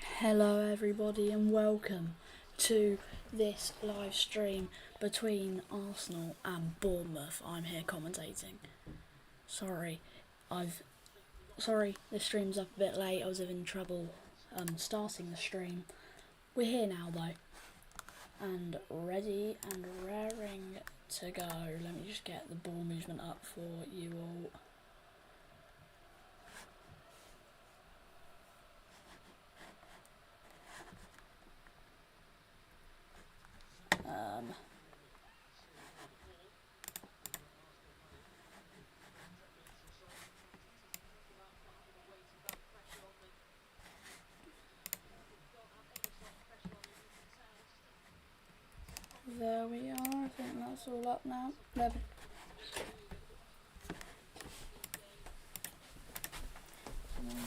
Hello, everybody, and welcome to this live stream between Arsenal and Bournemouth. I'm here commentating. Sorry, this stream's up a bit late. I was having trouble starting the stream. We're here now though, and ready and raring to go. Let me just get the ball movement up for you all. There we are. I think that's all up now. Someone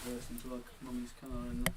burst into like mummy's car and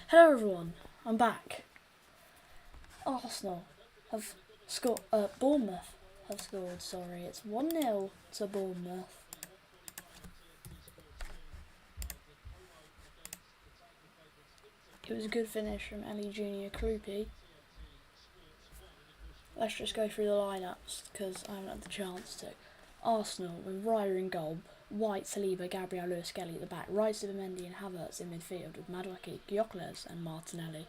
Hello everyone, I'm back. Arsenal have scored, Bournemouth have scored, sorry. It's 1-0 to Bournemouth. It was a good finish from Ellie Junior Krupi. Let's just go through the lineups because I haven't had the chance to. Arsenal with Raya in goal, White, Saliba, Gabriel, Lewis, Skelly at the back, Rice, Mendy and Havertz in midfield with Madueke, Gyökeres and Martinelli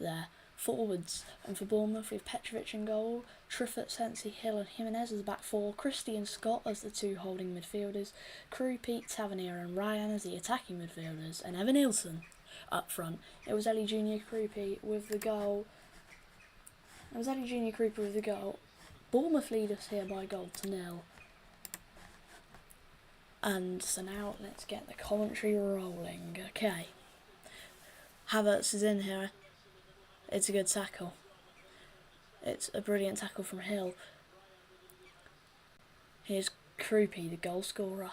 there. Forwards, and for Bournemouth with Petrovic in goal, Truffert, Sensi, Hill and Jimenez as the back four, Christie and Scott as the two holding midfielders, Krupi, Tavernier and Ryan as the attacking midfielders, and Evan Nielsen up front. It was Ellie Junior Krupi with the goal. Bournemouth lead us here by goal to 0. And so now let's get the commentary rolling. Okay. Havertz is in here. It's a good tackle. It's a brilliant tackle from Hill. Here's Krupi, the goal scorer.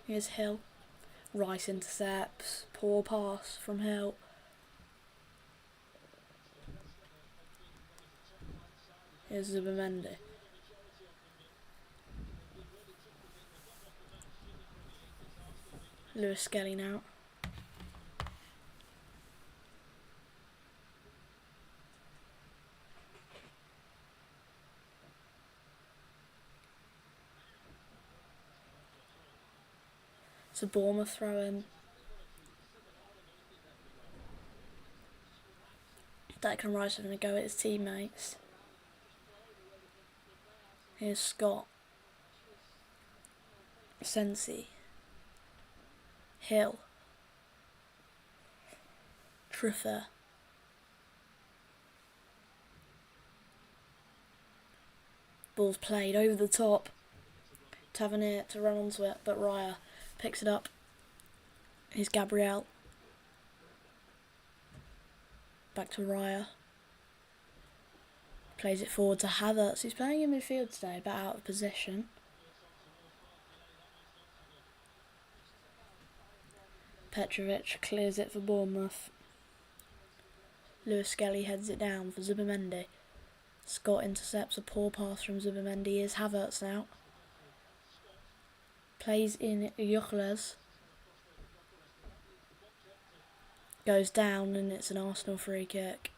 Here's Hill. Rice intercepts. Poor pass from Hill. Here's Zubimendi. Lewis Skelly now. It's a Bournemouth throw in. Declan Rice having a go at his teammates. Here's Scott. Sensi. Hill. Truffer. Ball's played over the top. Tavernier to run onto it, but Raya picks it up. Here's Gabriel. Back to Raya. Plays it forward to Havertz, who's playing in midfield today, but out of position. Petrovic clears it for Bournemouth. Lewis Skelly heads it down for Zubimendi. Scott intercepts a poor pass from Zubimendi. Here's Havertz now. Plays in Gyökeres. Goes down and it's an Arsenal free kick.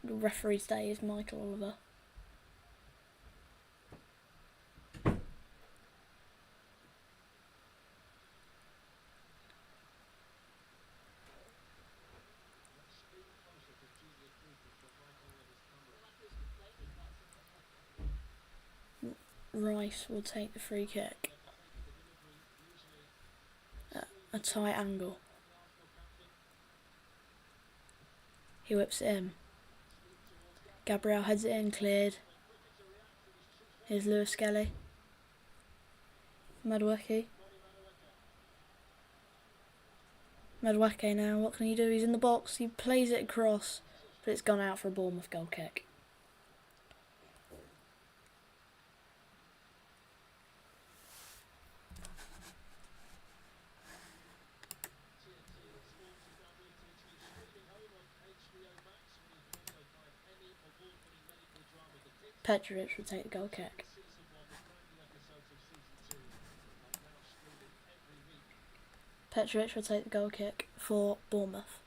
The referee today is Michael Oliver. Rice will take the free kick. A tight angle. He whips it in. Gabriel heads it in, cleared. Here's Lewis Skelly. Madueke now, what can he do? He's in the box, he plays it across, but it's gone out for a Bournemouth goal kick. Petrovic will take the goal kick. Petrovic will take the goal kick for Bournemouth.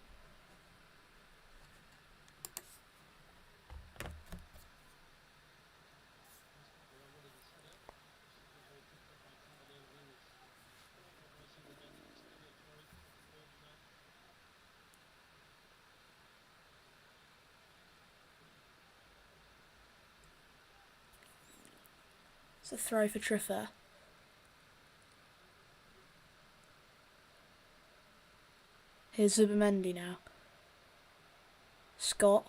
It's a throw for Triffer. Here's Zubimendi now. Scott.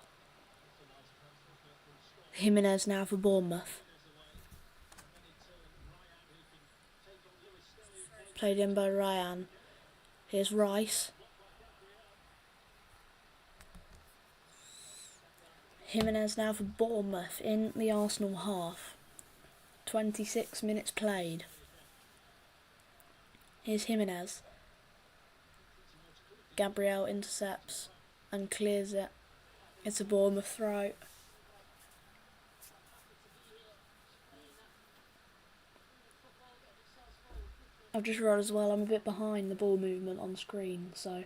Jimenez now for Bournemouth. Played in by Ryan. Here's Rice. Jimenez now for Bournemouth in the Arsenal half. 26 minutes played. Here's Jimenez. Gabriel intercepts and clears it. It's a Bournemouth throw. I've just realised as well I'm a bit behind the ball movement on screen, so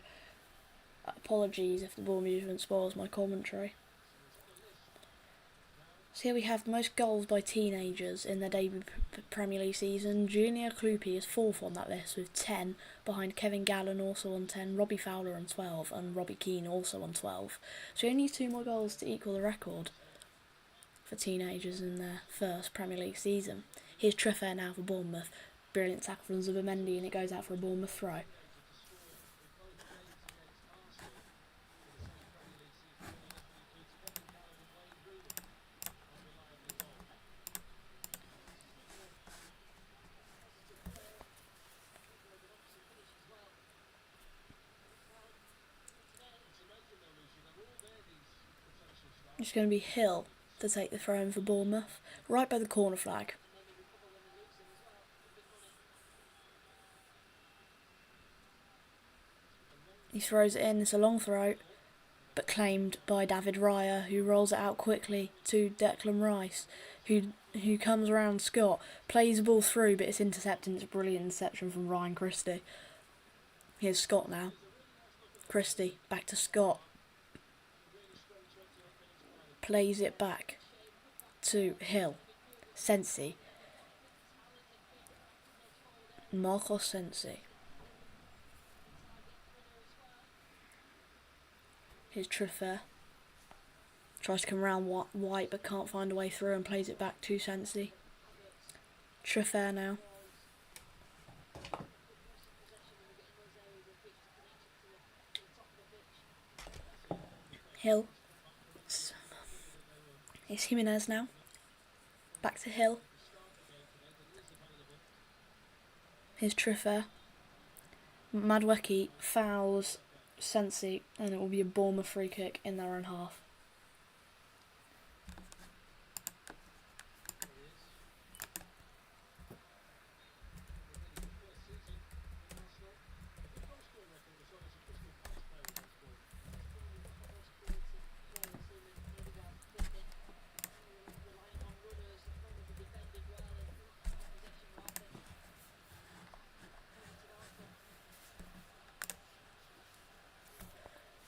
apologies if the ball movement spoils my commentary. So here we have the most goals by teenagers in their debut Premier League season. Junior Kloopy is fourth on that list with 10, behind Kevin Gallen also on 10, Robbie Fowler on 12 and Robbie Keane also on 12. So he only needs 2 more goals to equal the record for teenagers in their first Premier League season. Here's Triffer now for Bournemouth. Brilliant tackle from Zubimendi and it goes out for a Bournemouth throw. It's going to be Hill to take the throw in for Bournemouth, right by the corner flag. He throws it in, it's a long throw, but claimed by David Raya, who rolls it out quickly to Declan Rice, who comes around Scott, plays the ball through, but it's intercepted. It's a brilliant interception from Ryan Christie. Here's Scott now. Christie, back to Scott. Plays it back to Hill. Sensi. Marcos Sensi. Here's Triffer. Tries to come around White but can't find a way through and plays it back to Sensi. Triffer now. Hill. It's Jimenez now. Back to Hill. Here's Triffer. Madwecki fouls Sensi and it will be a Bournemouth free kick in their own half.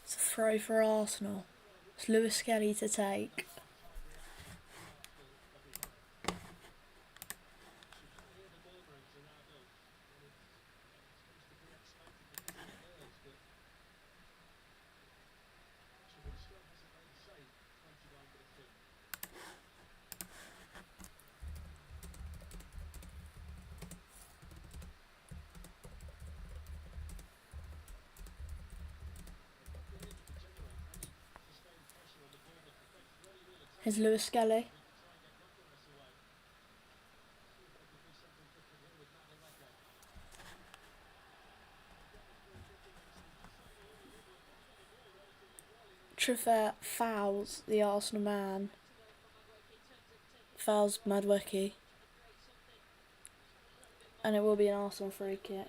It's a throw for Arsenal. It's Lewis Skelly to take. Here's Lewis Skelly. Triffer fouls the Arsenal man. Fouls Madwecki. And it will be an Arsenal free kick.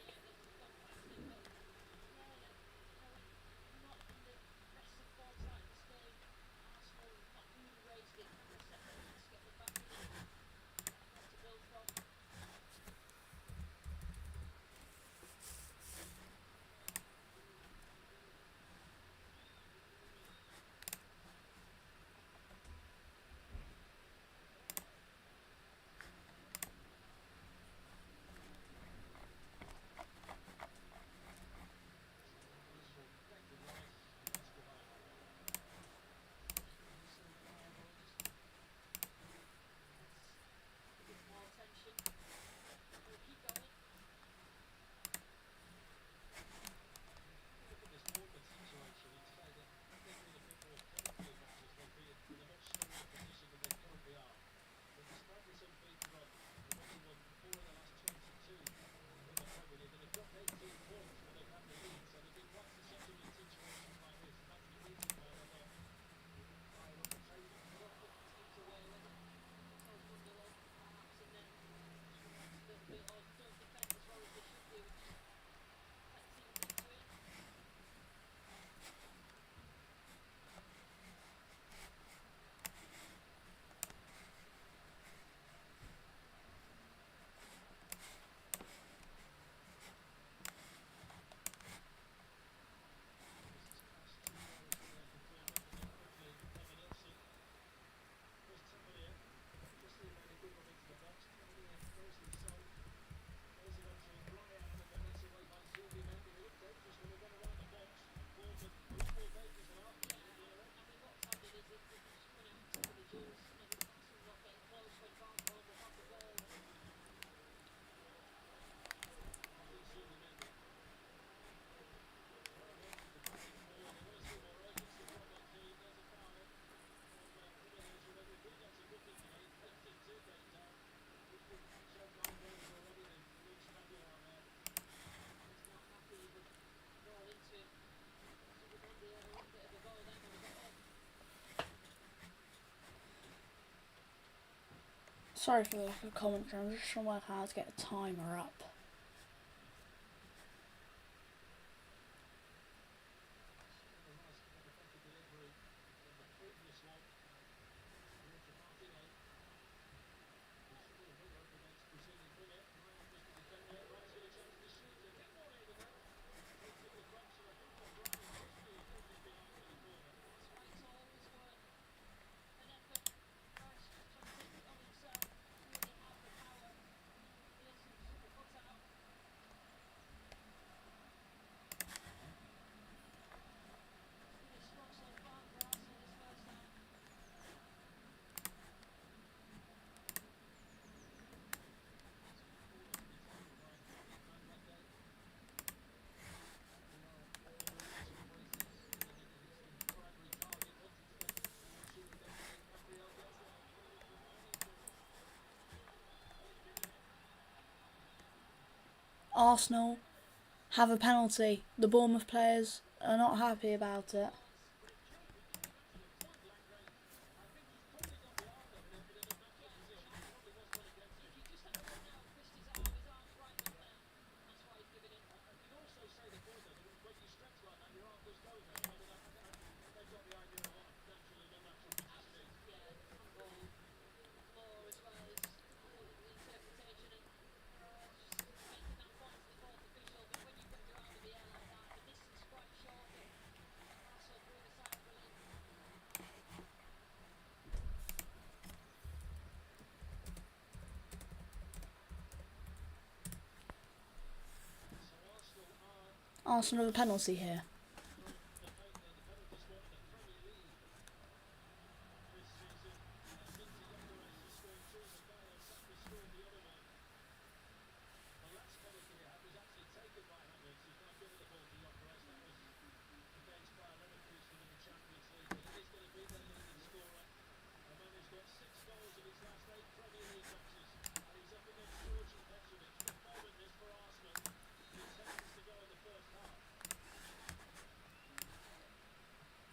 Sorry for the lack of commentary, I'm just trying to work out how to get a timer up. Arsenal have a penalty. The Bournemouth players are not happy about it. Arsenal have a penalty here.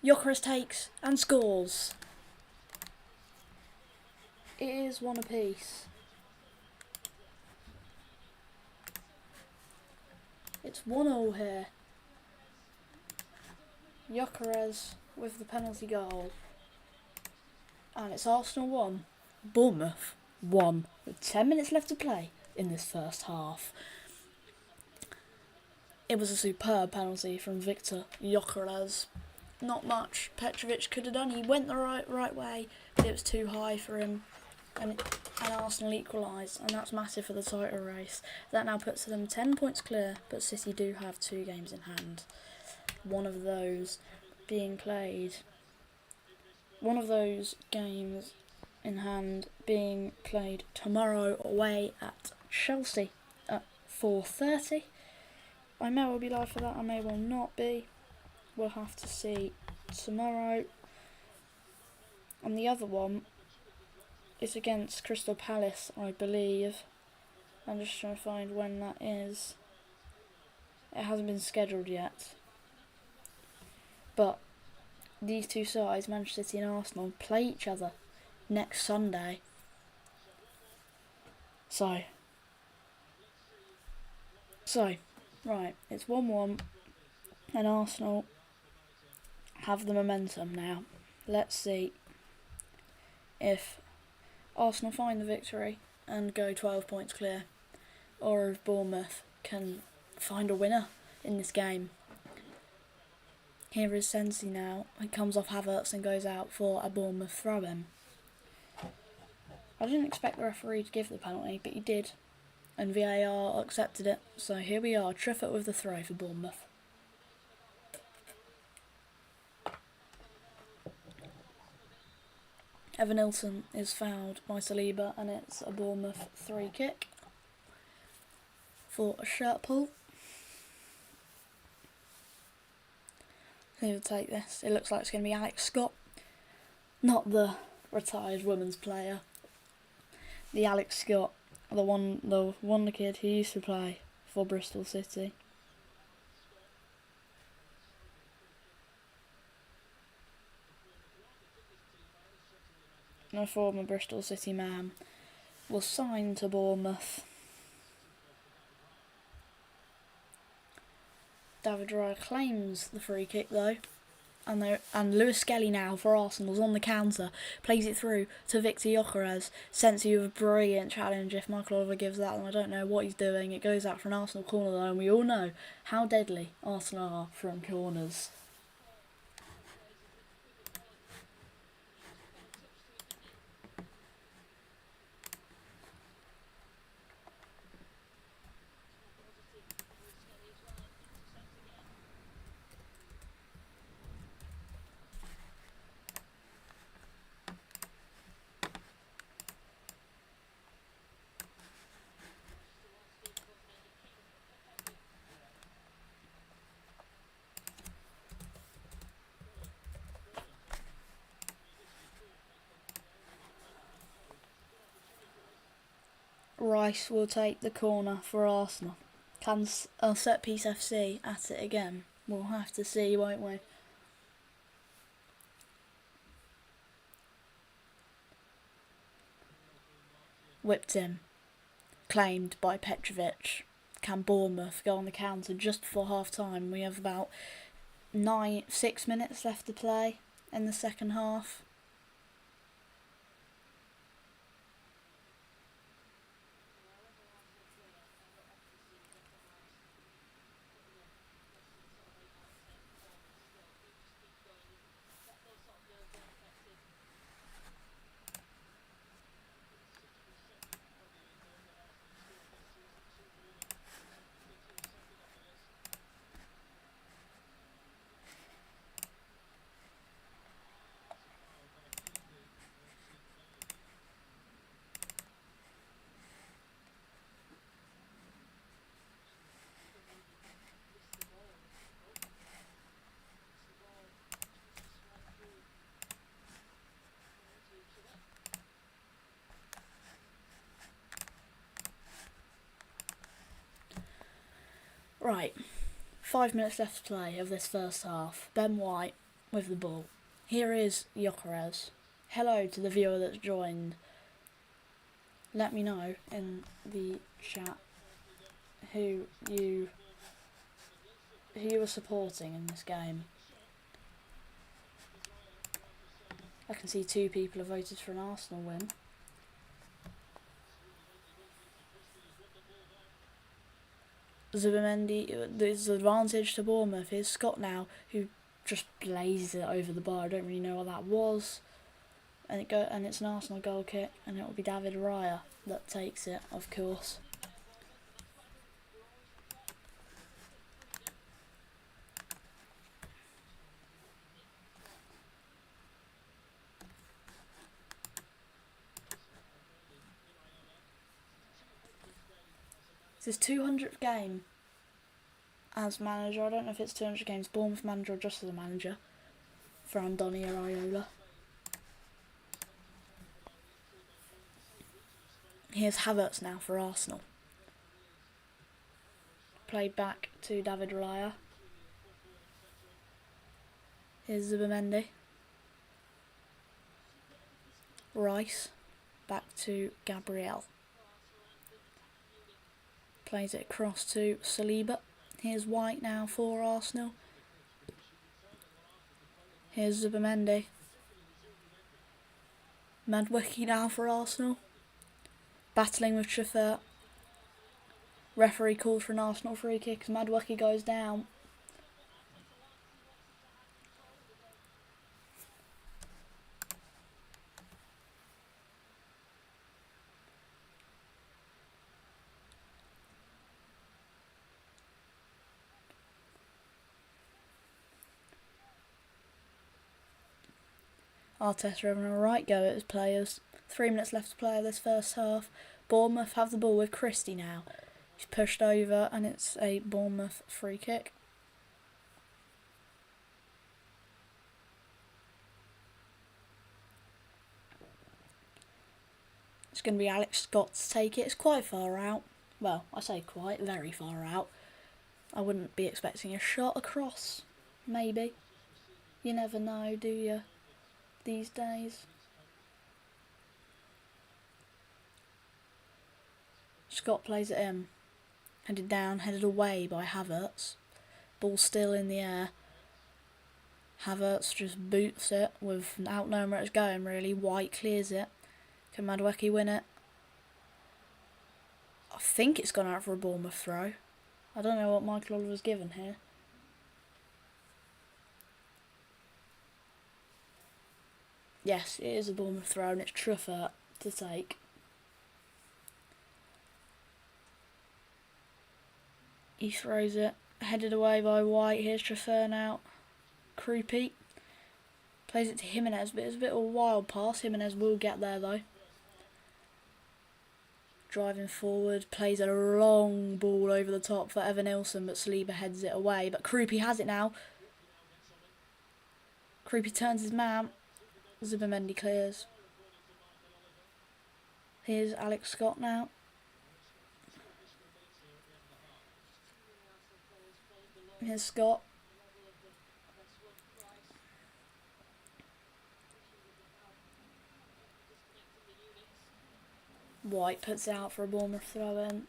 Gyökeres takes and scores. It is one apiece. It's 1-1 here. Gyökeres with the penalty goal. And it's Arsenal 1, Bournemouth 1, with 10 minutes left to play in this first half. It was a superb penalty from Victor Gyökeres. Not much Petrovic could have done. He went the right way, but it was too high for him. And Arsenal equalised, and that's massive for the title race. That now puts them 10 points clear, but City do have 2 games in hand. One of those games in hand being played tomorrow away at Chelsea at 4:30. I may well be live for that, I may well not be. We'll have to see tomorrow. And the other one is against Crystal Palace, I believe. I'm just trying to find when that is. It hasn't been scheduled yet. But these two sides, Manchester City and Arsenal, play each other next Sunday. So, right, it's 1-1 and Arsenal have the momentum now. Let's see if Arsenal find the victory and go 12 points clear, or if Bournemouth can find a winner in this game. Here is Sensi now. He comes off Havertz and goes out for a Bournemouth throw-in. I didn't expect the referee to give the penalty, but he did, and VAR accepted it. So here we are, Triffett with the throw for Bournemouth. Evanilson is fouled by Saliba, and it's a Bournemouth free kick for a shirt pull. Who will take this? It looks like it's going to be Alex Scott, not the retired women's player. The Alex Scott, the wonder kid who used to play for Bristol City. And a former Bristol City man. was signed to Bournemouth. David Raya claims the free kick though. And Lewis Skelly now for Arsenal's on the counter, plays it through to Victor Gyökeres. Sensi with a brilliant challenge. If Michael Oliver gives that, then I don't know what he's doing. It goes out for an Arsenal corner though, and we all know how deadly Arsenal are from corners. Rice will take the corner for Arsenal. Can Set Piece FC at it again? We'll have to see, won't we? Whipped him. Claimed by Petrovic. Can Bournemouth go on the counter just before half time? We have about 6 minutes left to play in the second half. Right, 5 minutes left to play of this first half. Ben White with the ball. Here is Gyökeres. Hello to the viewer that's joined. Let me know in the chat who you were supporting in this game. I can see 2 people have voted for an Arsenal win. Zubimendi, there's advantage to Bournemouth. Here's Scott now, who just blazes it over the bar. I don't really know what that was. And it's an Arsenal goal kick, and it will be David Raya that takes it, of course. It's his 200th game as manager. I don't know if it's 200 games Bournemouth manager or just as a manager for Andoni Iraola. Here's Havertz now for Arsenal. Played back to David Raya. Here's Zubimendi. Rice. Back to Gabriel. Plays it across to Saliba. Here's White now for Arsenal. Here's Zubimendi. Madwicki now for Arsenal. Battling with Chauffeur. Referee called for an Arsenal free kick as Madwicki goes down. Arteta having a right go at his players. 3 minutes left to play of this first half. Bournemouth have the ball with Christie now. He's pushed over and it's a Bournemouth free kick. It's going to be Alex Scott to take it. It's quite far out. Well, I say quite, very far out. I wouldn't be expecting a shot across. Maybe. You never know, do you? These days. Scott plays it in. Headed down, headed away by Havertz. Ball still in the air. Havertz just boots it without knowing where it's going really. White clears it. Can Madueke win it? I think it's gone out for a Bournemouth throw. I don't know what Michael Oliver's given here. Yes, it is a Bournemouth throw and it's Truffert to take. He throws it, headed away by White. Here's Truffert now. Krupi plays it to Jimenez, but it's a bit of a wild pass. Jimenez will get there though. Driving forward, plays a long ball over the top for Evan Nilsson, but Saliba heads it away. But Krupi has it now. Krupi turns his man. Zubimendi clears. Here's Alex Scott now. Here's Scott. White puts it out for a Bournemouth throw in.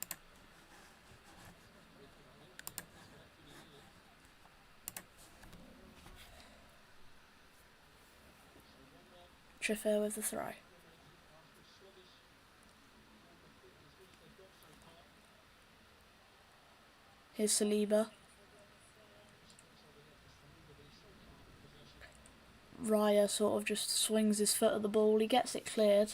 Truffert with the throw. Here's Saliba. Raya sort of just swings his foot at the ball. He gets it cleared.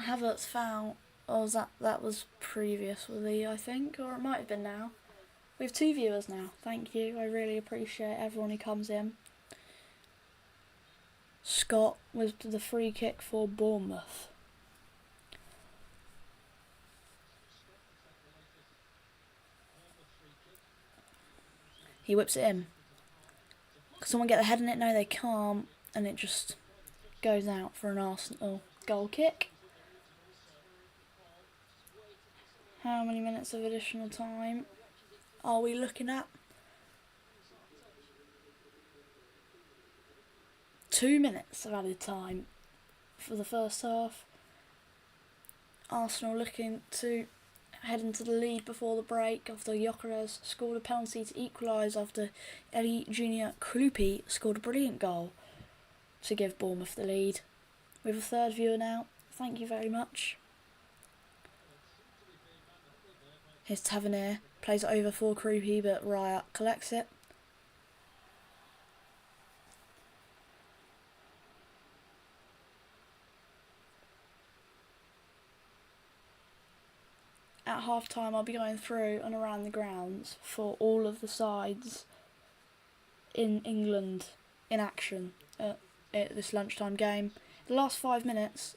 Havertz foul. Or was that was previously, I think, or it might have been now. We have 2 viewers now. Thank you. I really appreciate everyone who comes in. Scott with the free kick for Bournemouth. He whips it in. Can someone get their head in it? No, they can't. And it just goes out for an Arsenal goal kick. How many minutes of additional time are we looking at? 2 minutes of added time for the first half. Arsenal looking to head into the lead before the break after Gyökeres scored a penalty to equalise after Eddie Junior Krupi scored a brilliant goal to give Bournemouth the lead. We have a third viewer now. Thank you very much. Here's Tavernier, plays it over for Krupi, but Raya collects it. At half time, I'll be going through and around the grounds for all of the sides in England in action at this lunchtime game. The last 5 minutes,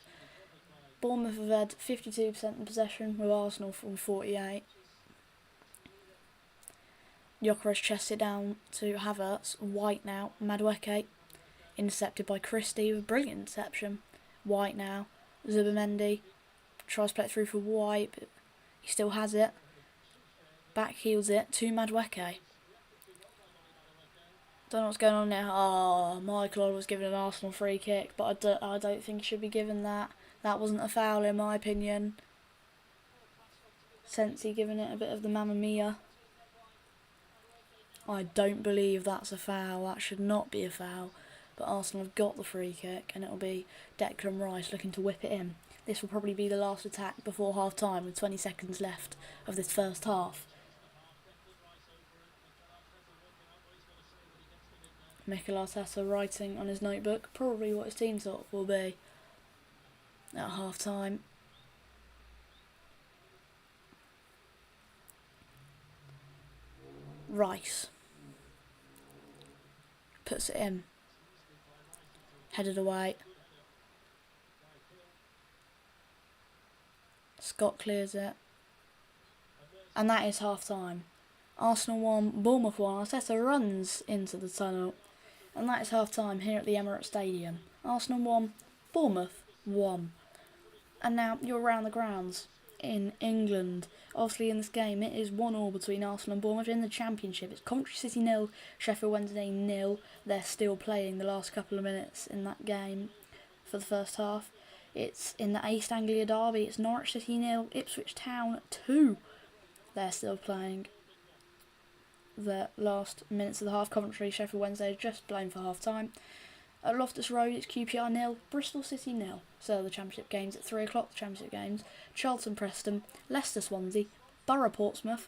Bournemouth have had 52% in possession with Arsenal from 48%. Gyökeres chests it down to Havertz. White now. Madueke intercepted by Christie with a brilliant interception. White now. Zubimendi tries to play it through for White, but he still has it. Back heels it to Madueke. Don't know what's going on there. Michael Oliver was given an Arsenal free kick, but I don't think he should be given that. That wasn't a foul in my opinion. Sensi giving it a bit of the Mamma Mia. I don't believe that's a foul. That should not be a foul. But Arsenal have got the free kick and it'll be Declan Rice looking to whip it in. This will probably be the last attack before half time with 20 seconds left of this first half. Mikel Arteta writing on his notebook probably what his team thought will be at half time. Rice puts it in, headed away. Scott clears it, and that is half time. Arsenal 1, Bournemouth 1. Arteta runs into the tunnel, and that is half time here at the Emirates Stadium. Arsenal 1, Bournemouth 1. And now you're around the grounds in England. Obviously in this game it is 1-1 between Arsenal and Bournemouth. In the Championship it's Coventry City 0, Sheffield Wednesday 0. They're still playing the last couple of minutes in that game for the first half. It's in the East Anglia derby, it's Norwich City 0, Ipswich Town 2. They're still playing the last minutes of the half. Coventry, Sheffield Wednesday just playing for half time. At Loftus Road it's QPR 0, Bristol City 0. So the Championship games at 3 o'clock, the Championship games. Charlton Preston, Leicester Swansea, Borough Portsmouth,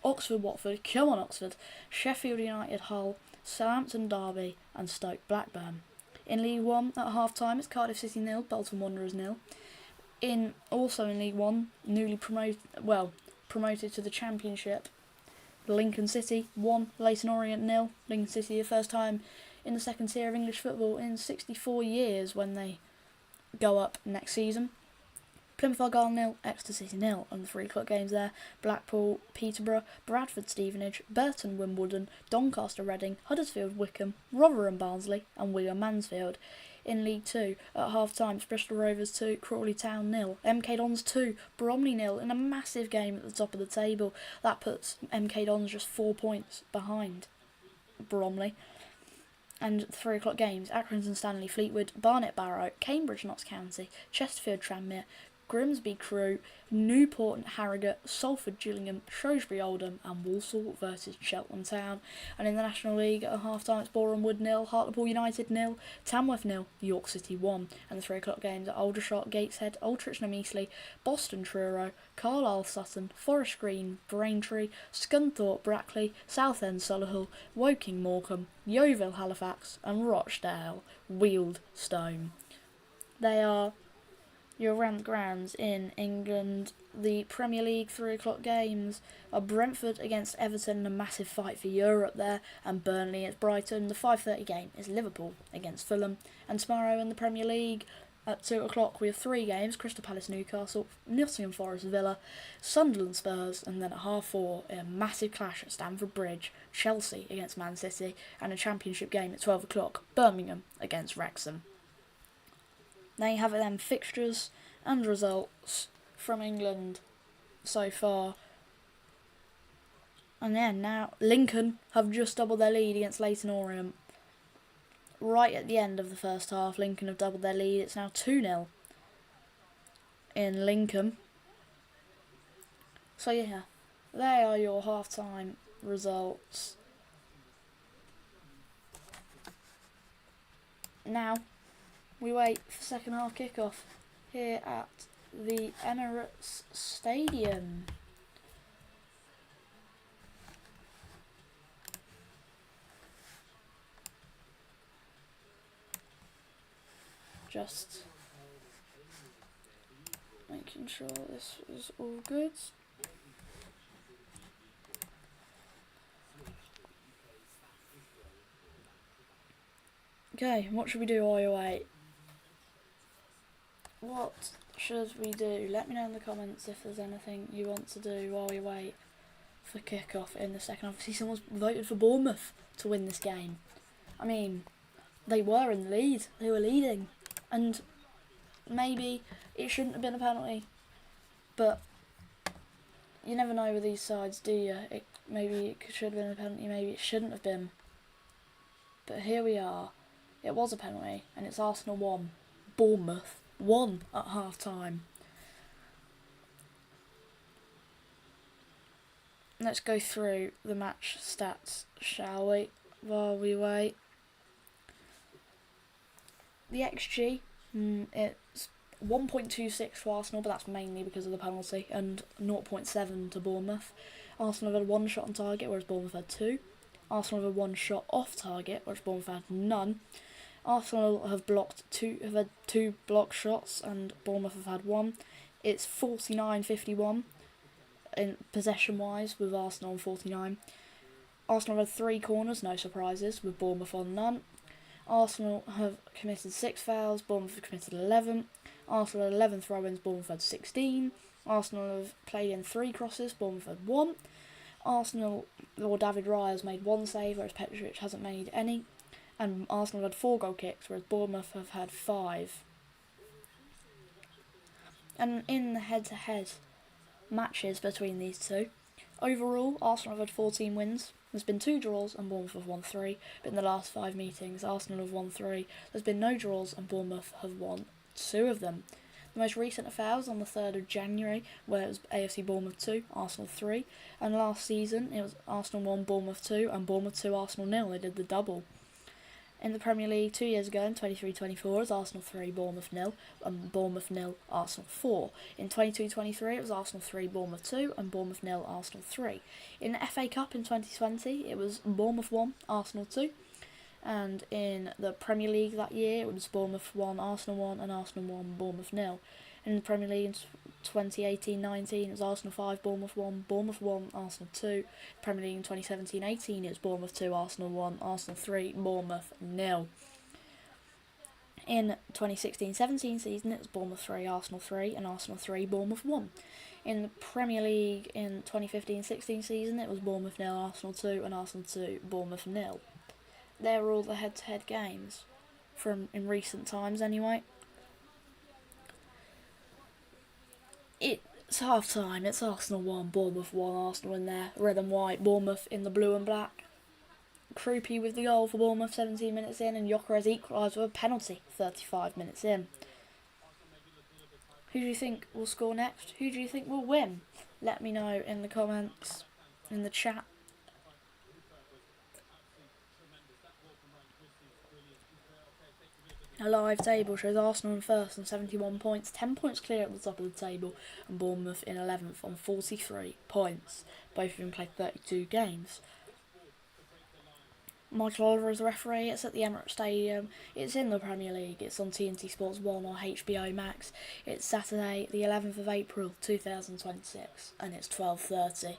Oxford Watford, come on Oxford, Sheffield United Hull, Southampton Derby and Stoke Blackburn. In League 1 at half time it's Cardiff City 0, Bolton Wanderers 0. Also in League 1, newly promoted to the Championship, Lincoln City 1, Leyton Orient 0. Lincoln City the first time in the second tier of English football in 64 years when they go up next season. Plymouth Argyle 0, Exeter City 0, and the 3 o'clock games there: Blackpool, Peterborough, Bradford, Stevenage, Burton, Wimbledon, Doncaster, Reading, Huddersfield, Wycombe, Rotherham, Barnsley, and Wigan, Mansfield. In League 2, at half time, Bristol Rovers 2, Crawley Town 0, MK Dons 2, Bromley 0, in a massive game at the top of the table. That puts MK Dons just 4 points behind Bromley. And 3 o'clock games: Accrington Stanley, Fleetwood, Barnet Barrow, Cambridge Notts County, Chesterfield Tranmere, Grimsby Crewe, Newport and Harrogate, Salford Gillingham, Shrewsbury Oldham and Walsall versus Cheltenham Town. And in the National League at half time it's Boreham Wood 0, Hartlepool United 0, Tamworth 0, York City 1. And the 3 o'clock games are Aldershot, Gateshead, Old Twickenham Eastleigh, Boston Truro, Carlisle Sutton, Forest Green, Braintree, Scunthorpe Brackley, Southend Solihull, Woking Morecambe, Yeovil Halifax and Rochdale Wealdstone. You're around the grounds in England. The Premier League 3 o'clock games are Brentford against Everton, a massive fight for Europe there, and Burnley against Brighton. The 5:30 game is Liverpool against Fulham. And tomorrow in the Premier League at 2 o'clock we have 3 games: Crystal Palace Newcastle, Nottingham Forest Villa, Sunderland Spurs, and then at 4:30 a massive clash at Stamford Bridge, Chelsea against Man City, and a Championship game at 12 o'clock, Birmingham against Wrexham. There you have it then, fixtures and results from England so far. And then now Lincoln have just doubled their lead against Leyton Orient. Right at the end of the first half, Lincoln have doubled their lead. It's now 2-0 in Lincoln. So yeah, they are your half-time results. Now we wait for second half kickoff here at the Emirates Stadium. Just making sure this is all good. Okay, what should we do while you wait? What should we do? Let me know in the comments if there's anything you want to do while we wait for kick-off in the second half. I see someone's voted for Bournemouth to win this game. I mean, they were in the lead. They were leading. And maybe it shouldn't have been a penalty. But you never know with these sides, do you? Maybe it should have been a penalty, maybe it shouldn't have been. But here we are. It was a penalty, and it's Arsenal 1, Bournemouth 1 at half time. Let's go through the match stats, shall we, while we wait. The XG, it's 1.26 for Arsenal, but that's mainly because of the penalty, and 0.7 to Bournemouth. Arsenal have had 1 shot on target, whereas Bournemouth had 2. Arsenal have had 1 shot off target, whereas Bournemouth had none. Arsenal have had 2 blocked shots, and Bournemouth have had 1. It's 49-51 in possession-wise, with Arsenal on 49. Arsenal have had 3 corners, no surprises, with Bournemouth on none. Arsenal have committed 6 fouls, Bournemouth have committed 11. Arsenal had 11 throw-ins, Bournemouth had 16. Arsenal have played in 3 crosses, Bournemouth had 1. David Raya has made 1 save, whereas Petrovic hasn't made any. And Arsenal had 4 goal kicks, whereas Bournemouth have had 5. And in the head-to-head matches between these two, overall, Arsenal have had 14 wins. There's been 2 draws and Bournemouth have won 3. But in the last 5 meetings, Arsenal have won 3. There's been no draws and Bournemouth have won 2 of them. The most recent affair was on the 3rd of January, where it was AFC Bournemouth 2, Arsenal 3. And last season, it was Arsenal 1, Bournemouth 2, and Bournemouth 2, Arsenal 0. They did the double. In the Premier League 2 years ago, in 23-24, it was Arsenal 3, Bournemouth 0, and Bournemouth 0, Arsenal 4. In 22-23, it was Arsenal 3, Bournemouth 2, and Bournemouth 0, Arsenal 3. In the FA Cup in 2020, it was Bournemouth 1, Arsenal 2. And in the Premier League that year, it was Bournemouth 1, Arsenal 1, and Arsenal 1, Bournemouth 0. In the Premier League in 2018-19, it was Arsenal 5, Bournemouth 1, Arsenal 2. Premier League in 2017-18, it was Bournemouth 2, Arsenal 1, Arsenal 3, Bournemouth 0. In 2016-17 season, it was Bournemouth 3, Arsenal 3, and Arsenal 3, Bournemouth 1. In the Premier League in 2015-16 season, it was Bournemouth 0, Arsenal 2, and Arsenal 2, Bournemouth 0. They were all the head-to-head games from in recent times anyway. It's half time, it's Arsenal 1, Bournemouth 1, Arsenal in there, red and white, Bournemouth in the blue and black. Krupi with the goal for Bournemouth 17 minutes in, and Gyökeres equalised with a penalty 35 minutes in. Who do you think will score next? Who do you think will win? Let me know in the comments, in the chat. A live table shows Arsenal in first on 71 points, 10 points clear at the top of the table, and Bournemouth in 11th on 43 points. Both of them played 32 games. Michael Oliver is the referee. It's at the Emirates Stadium. It's in the Premier League. It's on TNT Sports 1 or HBO Max. It's Saturday, the 11th of April 2026, and it's 12:30.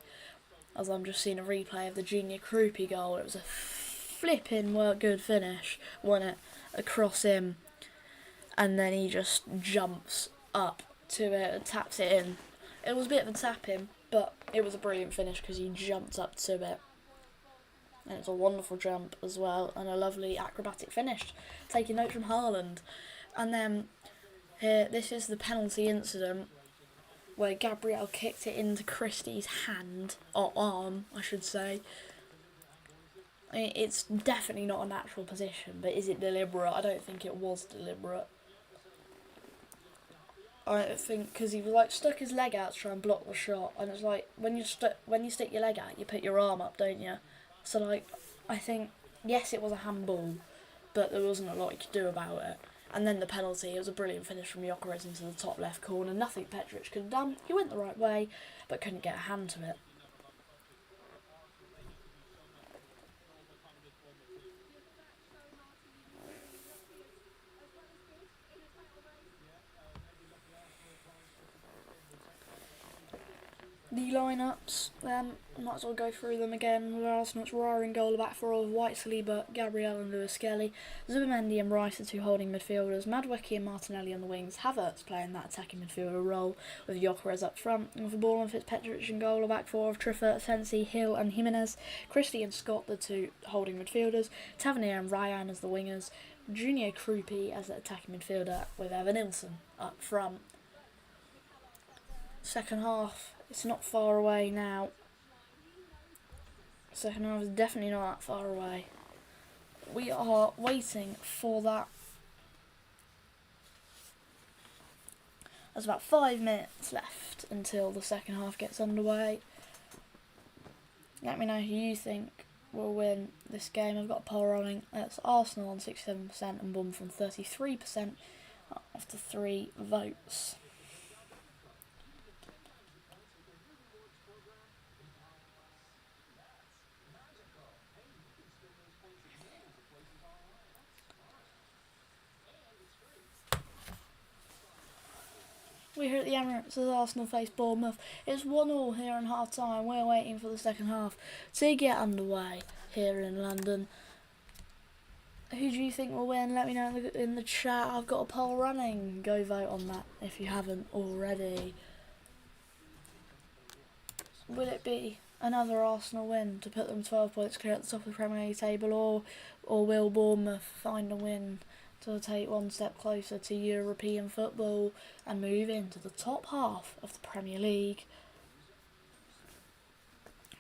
As I'm just seeing a replay of the Junior Krupi goal. It was a flipping good finish, wasn't it? Across him, and then he just jumps up to it and taps it in. It was a bit of a tapping, but it was a brilliant finish because he jumped up to it. And it's a wonderful jump as well, and a lovely acrobatic finish, taking note from Haaland. And then here, this is the penalty incident where Gabriel kicked it into Christie's hand, or arm, I should say. I mean, it's definitely not a natural position, but is it deliberate? I don't think it was deliberate. I think because he was stuck his leg out to try and block the shot, and it's like when you stick your leg out, you put your arm up, don't you? So I think yes, it was a handball, but there wasn't a lot you could do about it. And then the penalty, it was a brilliant finish from Gyökeres into the top left corner. Nothing Petric could have done. He went the right way, but couldn't get a hand to it. The lineups, might as well go through them again. With Arsenal's roaring goal back four of White, Saliba, Gabriel and Lewis Skelly, Zubimendi and Rice are two holding midfielders, Madueke and Martinelli on the wings, Havertz playing that attacking midfielder role with Gyökeres up front, and for Bournemouth it's Petric and goal back four of Triffer, Sensi, Hill and Jimenez, Christie and Scott the two holding midfielders, Tavernier and Ryan as the wingers, Junior Krupi as the attacking midfielder with Evan Nilsson up front. Second half, it's not far away now. Second half is definitely not that far away. We are waiting for that. There's about 5 minutes left until the second half gets underway. Let me know who you think will win this game. I've got a poll running. It's Arsenal on 67% and Bournemouth on 33% after 3 votes. We're here at the Emirates as Arsenal face Bournemouth. It's 1-1 here in half time. We're waiting for the second half to get underway here in London. Who do you think will win? Let me know in the chat. I've got a poll running. Go vote on that if you haven't already. Will it be another Arsenal win to put them 12 points clear at the top of the Premier League table, or will Bournemouth find a win to take one step closer to European football and move into the top half of the Premier League.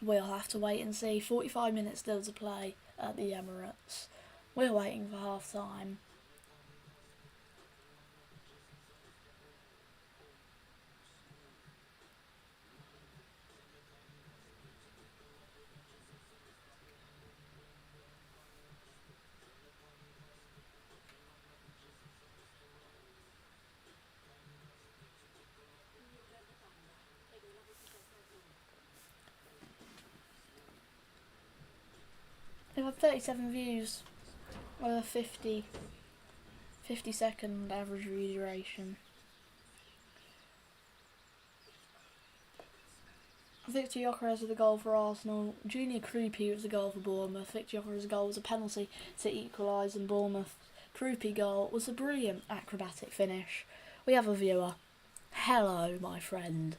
We'll have to wait and see. 45 minutes still to play at the Emirates. We're waiting for half time. They've had 37 views with a 50-second average view duration. Victor Gyökeres with a goal for Arsenal. Junior Krupi with a goal for Bournemouth. Victor Gyökeres' goal was a penalty to equalise, and Bournemouth's Krupi goal was a brilliant acrobatic finish. We have a viewer. Hello, my friend.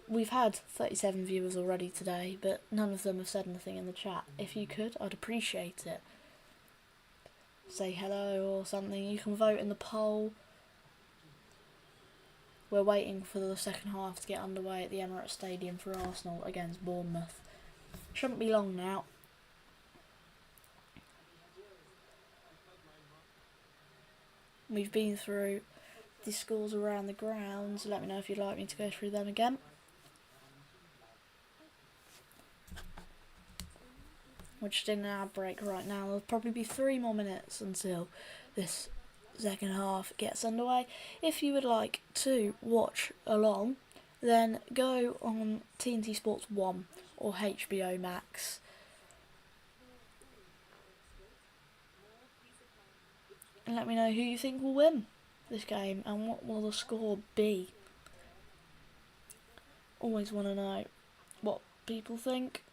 We've had 37 viewers already today, but none of them have said anything in the chat. If you could, I'd appreciate it. Say hello or something. You can vote in the poll. We're waiting for the second half to get underway at the Emirates Stadium for Arsenal against Bournemouth. Shouldn't be long now. We've been through the scores around the grounds. Let me know if you'd like me to go through them again. We're just in an ad break right now. There'll probably be 3 more minutes until this second half gets underway. If you would like to watch along, then go on TNT Sports 1 or HBO Max. And let me know who you think will win this game and what will the score be. Always want to know what people think.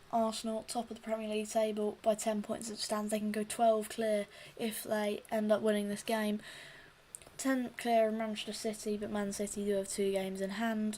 Arsenal, top of the Premier League table by 10 points as it stands. They can go 12 clear if they end up winning this game. 10 clear of Manchester City, but Man City do have 2 games in hand.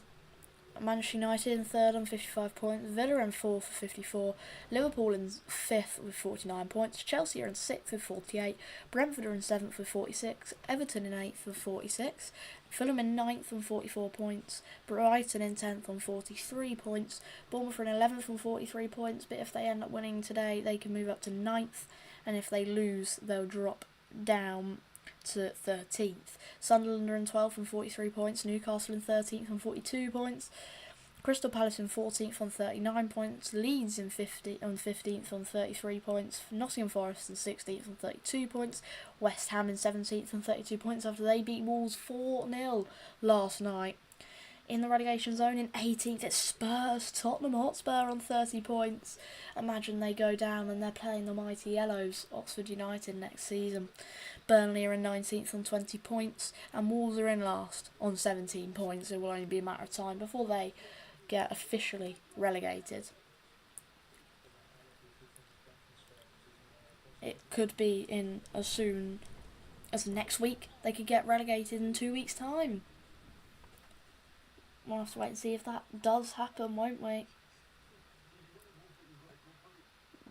Manchester United in 3rd on 55 points, Villa in 4th for 54, Liverpool in 5th with 49 points, Chelsea are in 6th with 48, Brentford are in 7th with 46, Everton in 8th with 46, Fulham in 9th on 44 points, Brighton in 10th on 43 points, Bournemouth are in 11th on 43 points, but if they end up winning today they can move up to 9th, and if they lose they'll drop down to 13th. Sunderland are in 12th on 43 points, Newcastle in 13th on 42 points, Crystal Palace in 14th on 39 points, Leeds in 15th on 33 points, Nottingham Forest in 16th on 32 points, West Ham in 17th on 32 points after they beat Wolves 4-0 last night. In the relegation zone in 18th it's Spurs, Tottenham Hotspur on 30 points. Imagine they go down and they're playing the mighty Yellows, Oxford United, next season. Burnley are in 19th on 20 points and Wolves are in last on 17 points. It will only be a matter of time before they get officially relegated. It could be in as soon as next week. They could get relegated in 2 weeks' time. We'll have to wait and see if that does happen, won't we?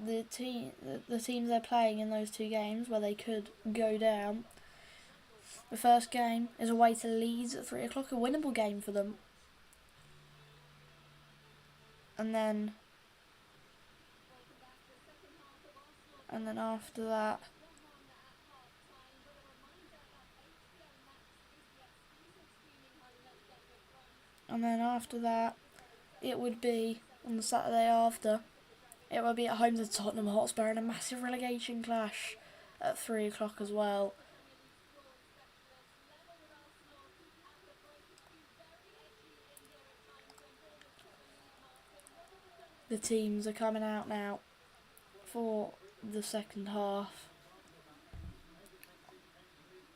The teams they're playing in those 2 games where they could go down. The first game is away to Leeds at 3 o'clock, a winnable game for them. And then after that, it would be on the Saturday after. It would be at home to Tottenham Hotspur in a massive relegation clash at 3 o'clock as well. The teams are coming out now for the second half.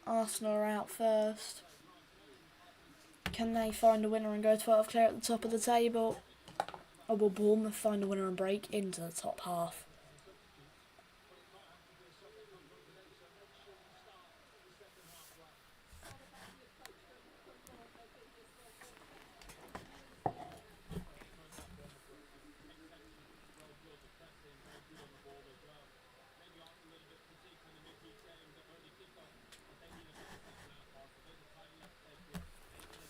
Arsenal are out first. Can they find a winner and go 12 clear at the top of the table? Or will Bournemouth find a winner and break into the top half?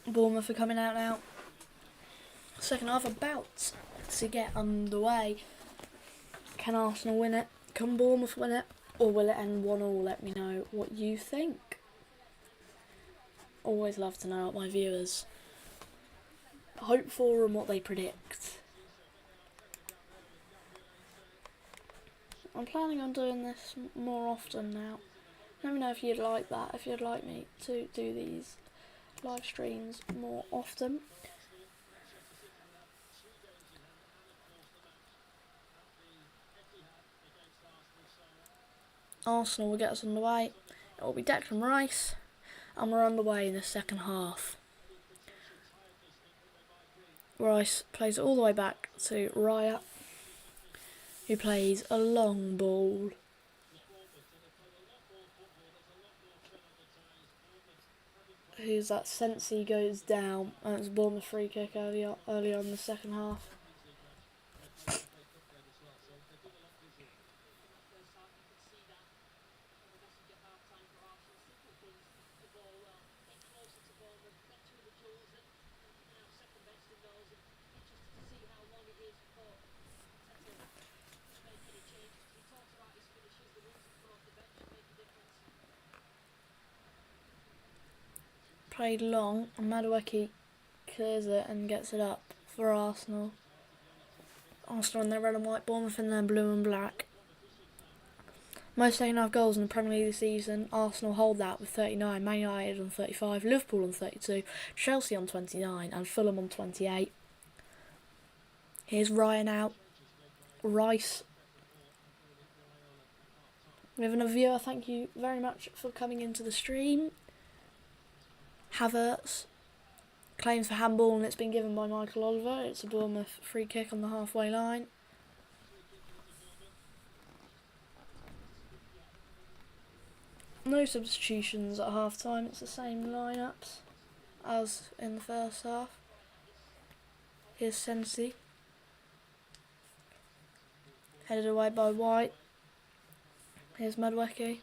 Bournemouth are coming out now. Second half about to get underway. Can Arsenal win it? Can Bournemouth win it? Or will it end 1-1? Let me know what you think. Always love to know what my viewers hope for and what they predict. I'm planning on doing this more often now. Let me know if you'd like that, if you'd like me to do these live streams more often. Arsenal will get us underway. It will be Declan Rice, and we're underway in the second half. Rice plays it all the way back to Raya, who plays a long ball. Who's that? Sensi goes down, and it's Bournemouth free kick earlier in the second half. Played long, and Madueke clears it and gets it up for Arsenal. Arsenal in their red and white, Bournemouth in their blue and black. Most second half goals in the Premier League this season. Arsenal hold that with 39, Man United on 35, Liverpool on 32, Chelsea on 29 and Fulham on 28. Here's Ryan out. Rice. We have another viewer, thank you very much for coming into the stream. Havertz claims for handball and it's been given by Michael Oliver. It's a Bournemouth free kick on the halfway line. No substitutions at half time, it's the same lineups as in the first half. Here's Sensi. Headed away by White. Here's Madueke.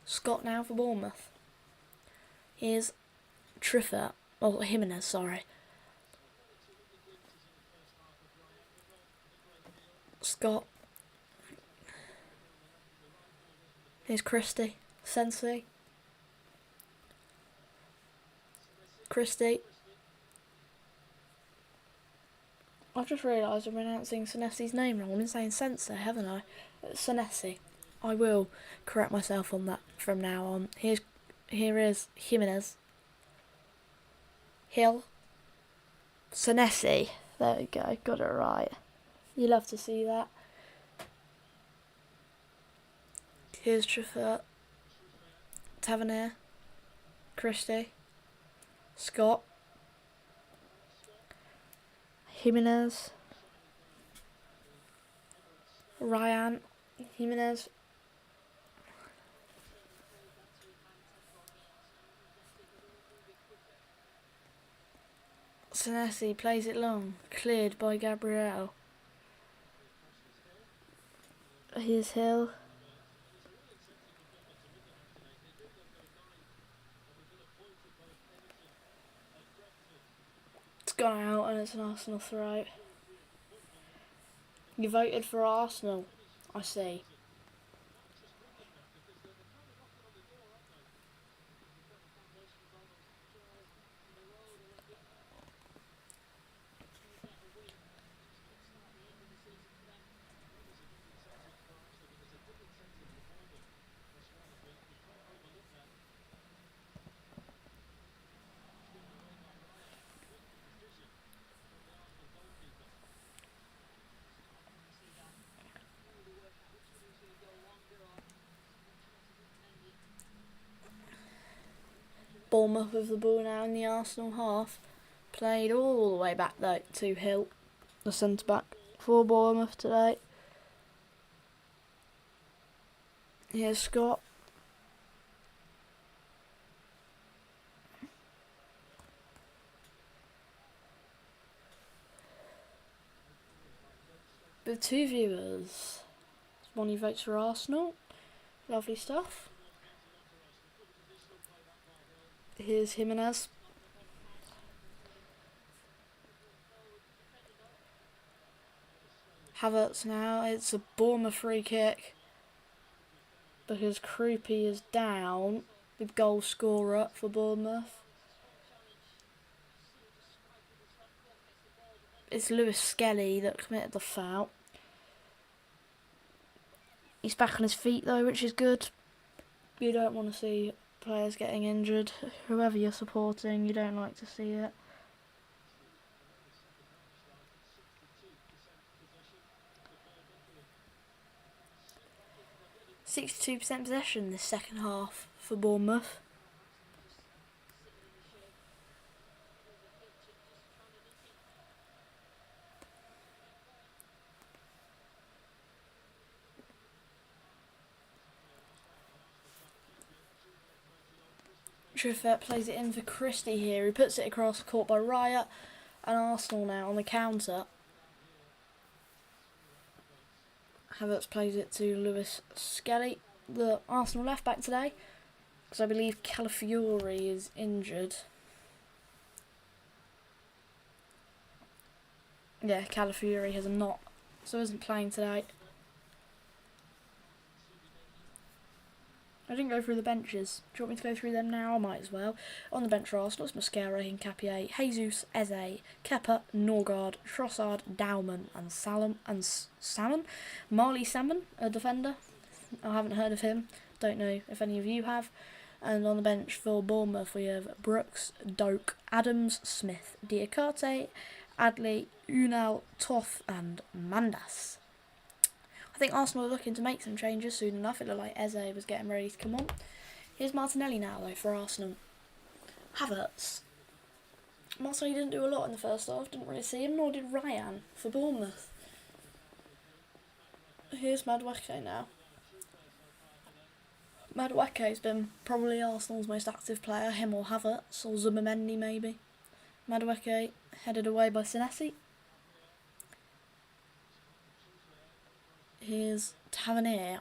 Scott now for Bournemouth. Here's Jimenez, sorry. Scott. Here's Christie. Sensi. Christie. I've just realised I'm pronouncing Senesi's name wrong. I've been saying Sensi, haven't I? Senesi. I will correct myself on that from now on. Here is Jimenez. Hill. Senesi. There we go, got it right. You love to see that. Here's Trafford. Tavernier. Christie. Scott. Jimenez. Ryan. Jimenez. Senesi plays it long, cleared by Gabriel. Here's Hill. It's gone out and it's an Arsenal throw. You voted for Arsenal, I see. Bournemouth with the ball now in the Arsenal half. Played all the way back though to Hill, the centre back for Bournemouth today. Here's Scott. With two viewers. One who votes for Arsenal. Lovely stuff. Here's Jimenez. Havertz now. It's a Bournemouth free kick because Krupi is down, the goal scorer for Bournemouth. It's Lewis Skelly that committed the foul. He's back on his feet though, which is good. You don't want to see players getting injured. Whoever you're supporting, you don't like to see it. %62% possession this second half for Bournemouth. Triffett plays it in for Christie here. He puts it across, caught by Riot, and Arsenal now on the counter. Havertz plays it to Lewis Skelly, the Arsenal left back today, because I believe Calafiori is injured. Yeah, Calafiori has a knot, so isn't playing today. I didn't go through the benches. Do you want me to go through them now? I might as well. On the bench are Arsenal, it's Mosquera, Hincapié, Jesus, Eze, Kepa, Norgard, Trossard, Dowman, and Salmon. Marley Salmon, a defender. I haven't heard of him. Don't know if any of you have. And on the bench for Bournemouth we have Brooks, Doak, Adams, Smith, Diakate, Adley, Unal, Toth, and Mandas. I think Arsenal are looking to make some changes soon enough. It looked like Eze was getting ready to come on. Here's Martinelli now, though, for Arsenal. Havertz. Martinelli didn't do a lot in the first half. Didn't really see him, nor did Ryan for Bournemouth. Here's Madueke now. Madueke's been probably Arsenal's most active player. Him or Havertz, or Zubamendi maybe. Madueke headed away by Senesi. Here's Tavernier.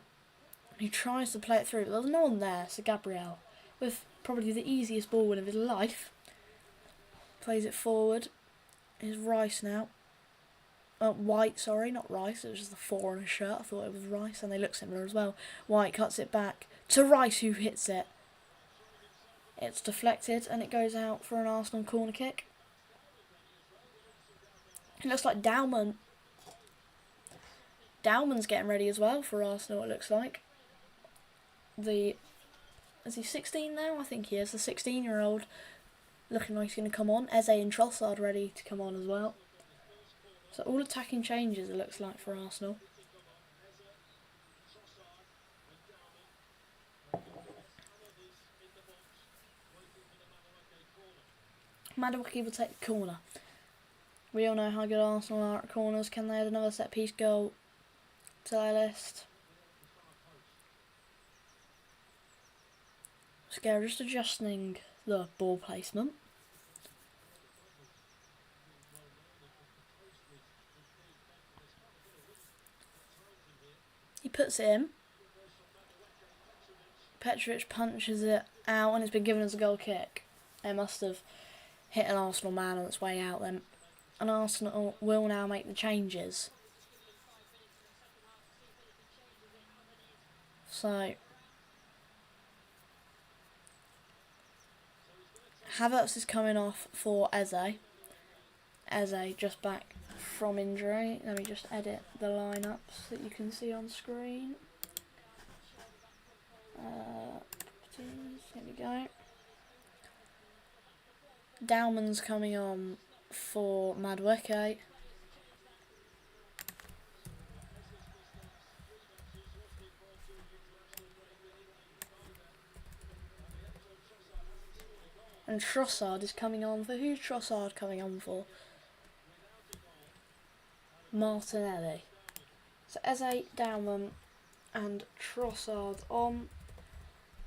He tries to play it through, but there's no one there, so Gabriel, with probably the easiest ball win of his life, plays it forward. Here's Rice now. White, sorry, not Rice, it was just the 4 on his shirt, I thought it was Rice, and they look similar as well. White cuts it back to Rice, who hits it. It's deflected, and it goes out for an Arsenal corner kick. It looks like Dowman's getting ready as well for Arsenal, it looks like. Is he 16 now? I think he is. The 16-year-old looking like he's going to come on. Eze and Trossard ready to come on as well. So all attacking changes, it looks like, for Arsenal. Madueke will take the corner. We all know how good Arsenal are at corners. Can they add another set-piece goal to their list? Scare just adjusting the ball placement. He puts it in. Petrovic punches it out and it's been given as a goal kick. It must have hit an Arsenal man on its way out then. And Arsenal will now make the changes. So Havertz is coming off for Eze. Eze just back from injury. Let me just edit the lineups that you can see on screen. Here we go. Dowman's coming on for Madueke. And Trossard is coming on for... Who's Trossard coming on for? Martinelli. So Eze, Dowman and Trossard on.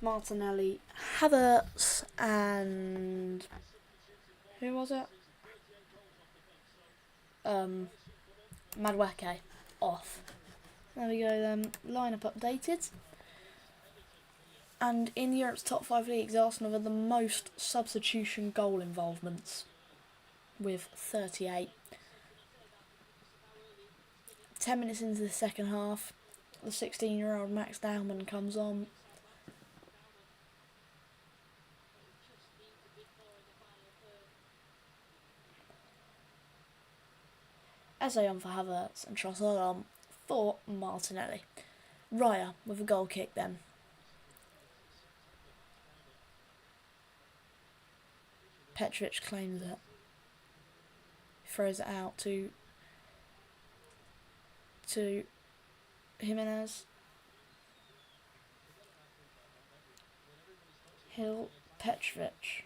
Martinelli, Havertz and... Who was it? Madueke off. There we go then. Lineup updated. And in Europe's top 5 leagues, Arsenal have the most substitution goal involvements with 38. 10 minutes into the second half, the 16-year-old Max Dowman comes on. Eze on for Havertz and Trossard on for Martinelli. Raya with a goal kick then. Petrovic claims it. Throws it out to Jimenez. Hill, Petrovic.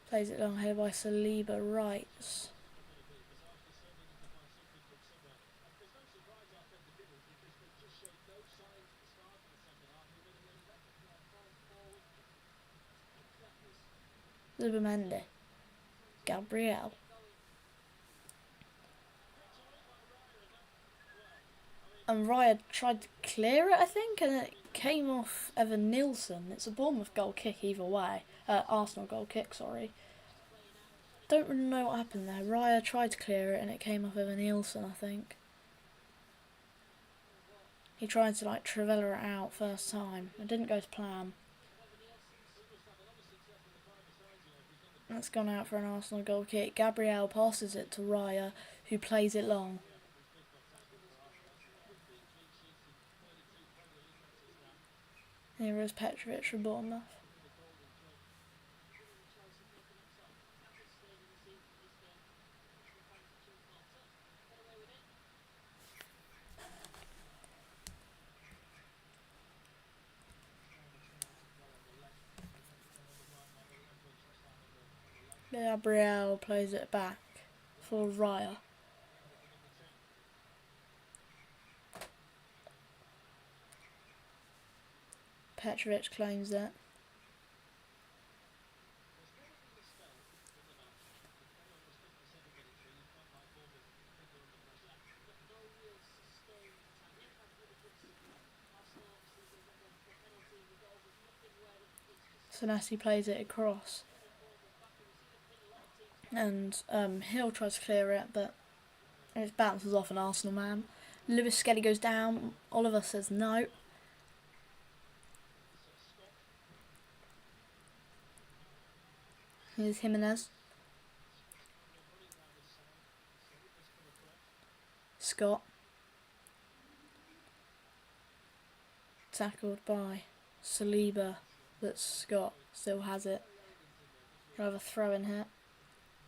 Plays it long here by Saliba Rights. Zubimendi. Gabriel. And Raya tried to clear it, I think, and it came off Evan Nielsen. It's a Bournemouth goal kick either way. Arsenal goal kick, sorry. Don't really know what happened there. Raya tried to clear it and it came off Evan Nielsen, I think. He tried to Trivela it out first time. It didn't go to plan. That's gone out for an Arsenal goal kick. Gabriel passes it to Raya, who plays it long. Here is Petrovic for Bournemouth. Gabriel plays it back for Raya. Petrovic claims it. Senesi plays it across. And Hill tries to clear it, but it bounces off an Arsenal man. Lewis Skelly goes down. Oliver says no. Here's Jimenez. Scott. Tackled by Saliba, but Scott still has it. He'll have a throw in here.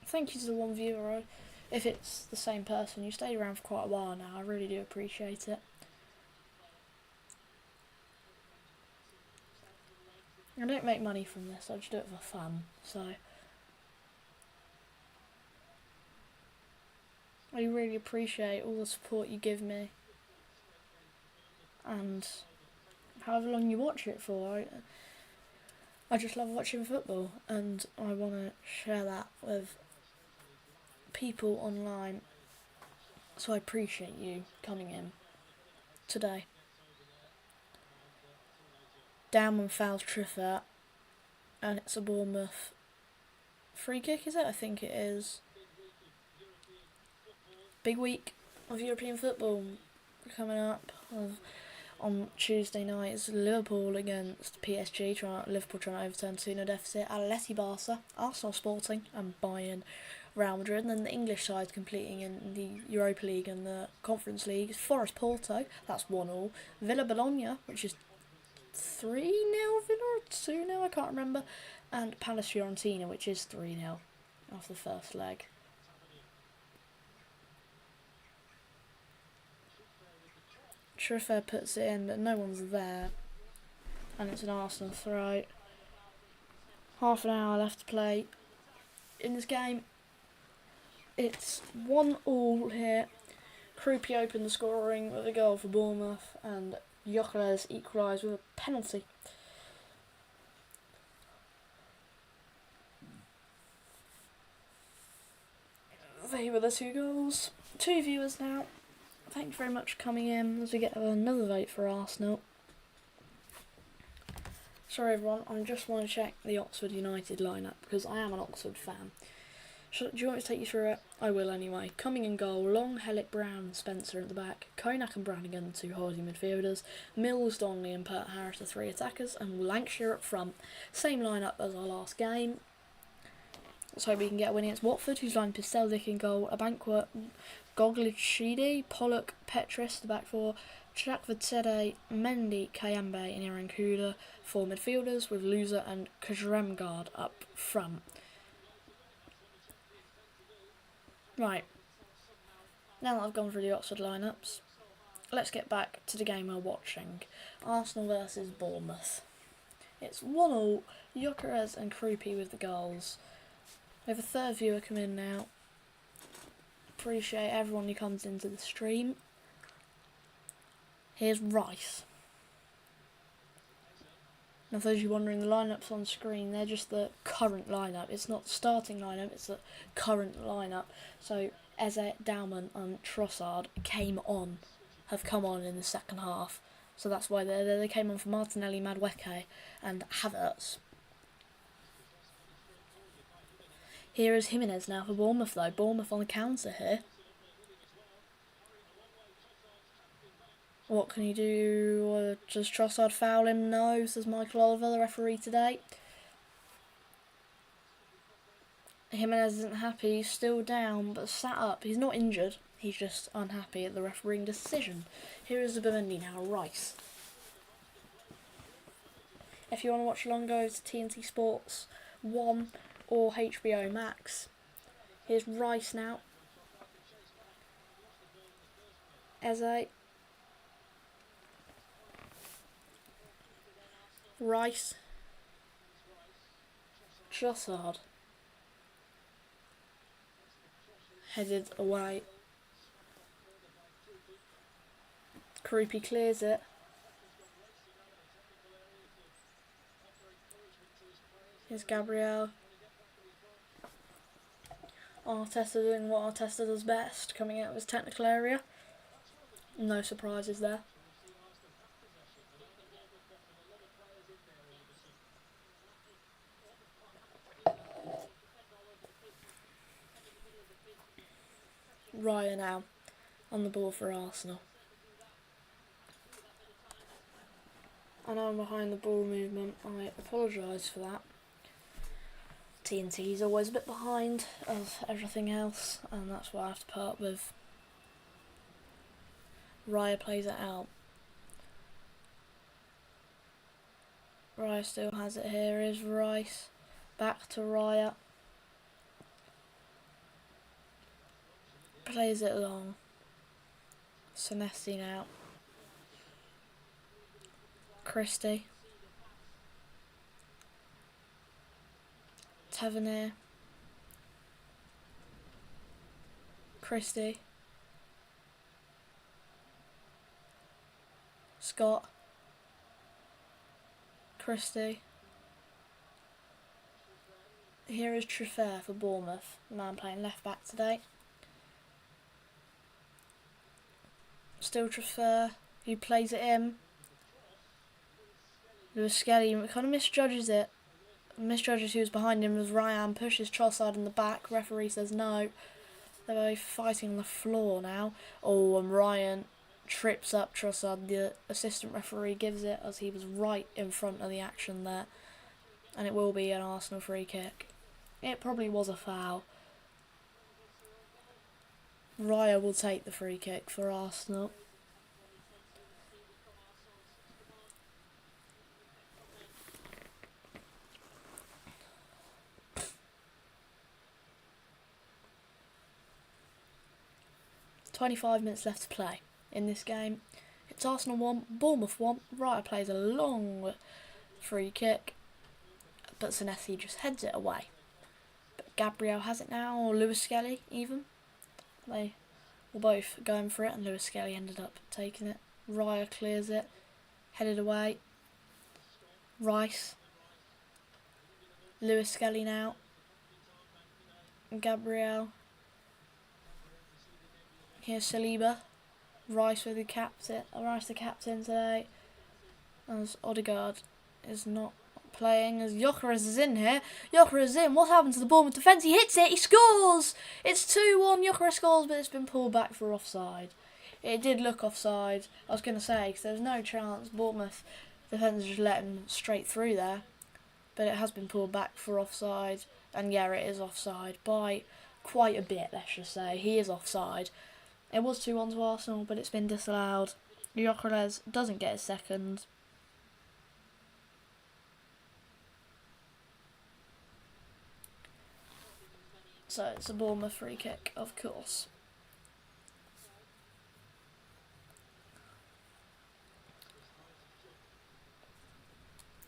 Thank you to the one viewer. If it's the same person, you stayed around for quite a while now. I really do appreciate it. I don't make money from this, I just do it for fun, so I really appreciate all the support you give me and however long you watch it for. I just love watching football and I want to share that with people online, so I appreciate you coming in today. Downman fouls Triffer and it's a Bournemouth free kick, is it? I think it is. Big week of European football coming up. On Tuesday night it's Liverpool against PSG, Liverpool trying to overturn 2-0 deficit. Atleti Barca, Arsenal Sporting and Bayern Real Madrid. And then the English side completing in the Europa League and the Conference League is Forest Porto, that's 1-1. Villa Bologna, which is 3-0 Villa or 2-0, I can't remember. And Palace Fiorentina, which is 3-0 off the first leg. Triffer puts it in, but no one's there. And it's an Arsenal throw. Half an hour left to play in this game. It's 1-1 here. Krupi opened the scoring with a goal for Bournemouth, and Jokeles equalised with a penalty. They were the 2 goals. 2 viewers now. Thank you very much for coming in as we get another vote for Arsenal. Sorry everyone, I just want to check the Oxford United lineup because I am an Oxford fan. Do you want me to take you through it? I will anyway. Coming in goal, Long, Hellick, Brown and Spencer at the back, Konak and Brannigan, 2 holding midfielders, Mills, Donnelly and Pert Harris, the 3 attackers, and Lancashire up front. Same lineup as our last game. Let's hope we can get a win against Watford, who's lined Pisteldic in goal, Abankwah, Goglichidi, Pollock, Petris, the back 4, Chakvatede, Mendy, Kayambe and Irankula, 4 midfielders, with Loser and Kajremgard up front. Right, now that I've gone through the Oxford lineups, let's get back to the game we're watching. Arsenal versus Bournemouth. It's 1-1, Gyökeres and Krupi with the goals. We have a third viewer come in now. Appreciate everyone who comes into the stream. Here's Rice. Now for those of you wondering, the lineups on screen, they're just the current lineup. It's not the starting lineup, it's the current lineup. So Eze, Dowman and Trossard have come on in the second half. So that's why they came on for Martinelli, Madueke and Havertz. Here is Jimenez now for Bournemouth though. Bournemouth on the counter here. What can he do? Does Trossard foul him? No, says Michael Oliver, the referee today. Jimenez isn't happy, he's still down, but sat up. He's not injured, he's just unhappy at the refereeing decision. Here is the Zubimendi now, Rice. If you want to watch along, go to TNT Sports 1 or HBO Max. Here's Rice now. Eze. Rice. Trossard. Headed away. Krupi clears it. Here's Gabriel. Arteta doing what Arteta does best, coming out of his technical area. No surprises there. Raya now on the ball for Arsenal. I know I'm behind the ball movement, I apologise for that. TNT is always a bit behind of everything else, and that's what I have to put up with. Raya plays it out. Raya still has it here, is Rice. Back to Raya. Plays it long. Senesi now. Christie. Tavernier. Christie. Scott. Christie. Here is Truffaut for Bournemouth, the man playing left back today. Still Truffaut, who plays it in. Lewis Skelly kind of misjudges it. Misjudges who's behind him as Ryan pushes Trossard in the back. Referee says no. They're both fighting on the floor now. Oh, and Ryan trips up Trossard. The assistant referee gives it as he was right in front of the action there. And it will be an Arsenal free kick. It probably was a foul. Raya will take the free kick for Arsenal. "25 minutes left to play in this game. It's Arsenal 1, Bournemouth 1. Raya plays a long free kick, but Senesi just heads it away. But Gabriel has it now, or Lewis Skelly even. They were both going for it, and Lewis Skelly ended up taking it. Raya clears it, headed away. Rice. Lewis Skelly now. Gabriel. Here's Saliba. Rice with the captain. Rice the captain today. As Odegaard is not playing as Gyökeres is in here. Gyökeres is in. What happened to the Bournemouth defence? He hits it. He scores. It's 2-1. Gyökeres scores, but it's been pulled back for offside. It did look offside. I was going to say, because there's no chance Bournemouth defence just let him straight through there. But it has been pulled back for offside. And yeah, it is offside by quite a bit, let's just say. He is offside. It was 2-1 to Arsenal, but it's been disallowed. Gyökeres doesn't get his second. So it's a Bournemouth free kick, of course.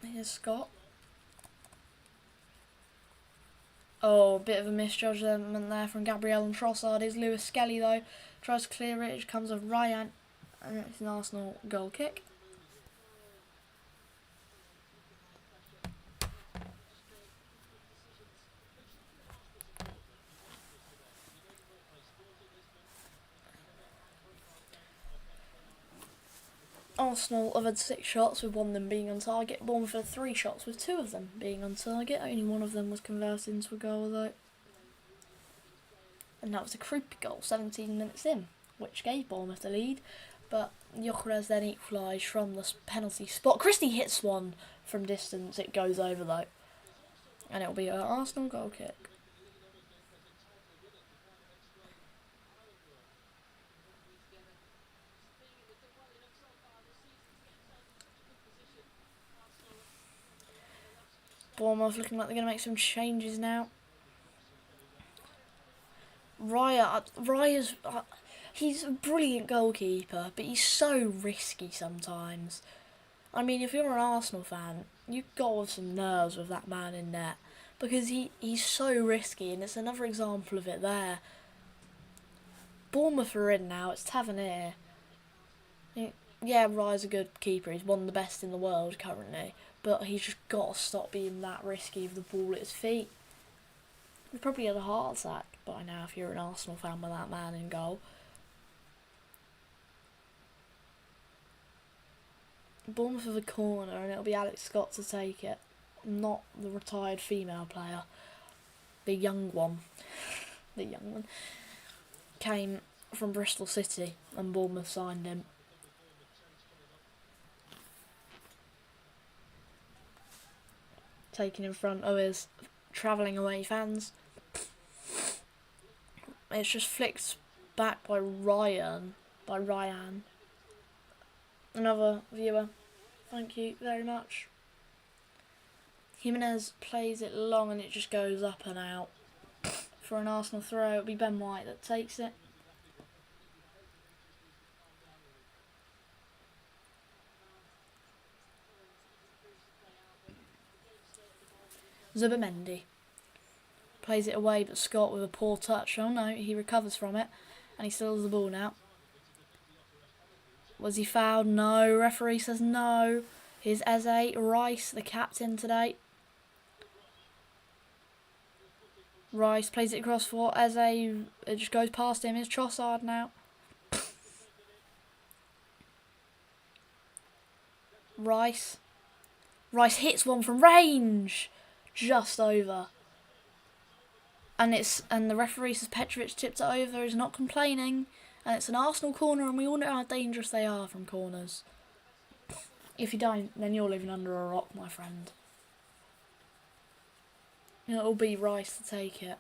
Here's Scott. Oh, a bit of a misjudgment there from Gabriel and Trossard. Is Lewis Skelly though. Tries to clear it. It comes with Ryan. And it's an Arsenal goal kick. Arsenal have had 6 shots with 1 of them being on target. Bournemouth had 3 shots with 2 of them being on target. Only 1 of them was converted into a goal though. And that was a Krupp goal 17 minutes in, which gave Bournemouth the lead. But Gyökeres then equalised from the penalty spot. Christie hits one from distance. It goes over though. And it'll be an Arsenal goal kick. Bournemouth looking like they're going to make some changes now. Raya's he's a brilliant goalkeeper, but he's so risky sometimes. I mean, if you're an Arsenal fan, you've got to have some nerves with that man in net, because he's so risky, and it's another example of it there. Bournemouth are in now. It's Tavernier. Yeah, Raya's a good keeper. He's one of the best in the world currently, but he's just got to stop being that risky with the ball at his feet. He probably had a heart attack by now if you're an Arsenal fan with that man in goal. Bournemouth have a corner and it'll be Alex Scott to take it, not the retired female player. The young one. The young one. Came from Bristol City and Bournemouth signed him. Taken in front of his travelling away fans. It's just flicked back by Ryan. Another viewer. Thank you very much. Jimenez plays it long and it just goes up and out. For an Arsenal throw, it'll be Ben White that takes it. Zubimendi plays it away, but Scott with a poor touch. Oh no, he recovers from it and he still has the ball now. Was he fouled? No. Referee says no. Here's Eze Rice, the captain today. Rice plays it across for Eze. It just goes past him. It's Trossard now. Rice hits one from range. Just over. And the referee says Petrovic tipped it over. He's not complaining. And it's an Arsenal corner, and we all know how dangerous they are from corners. If you don't, then you're living under a rock, my friend. It'll be Rice to take it.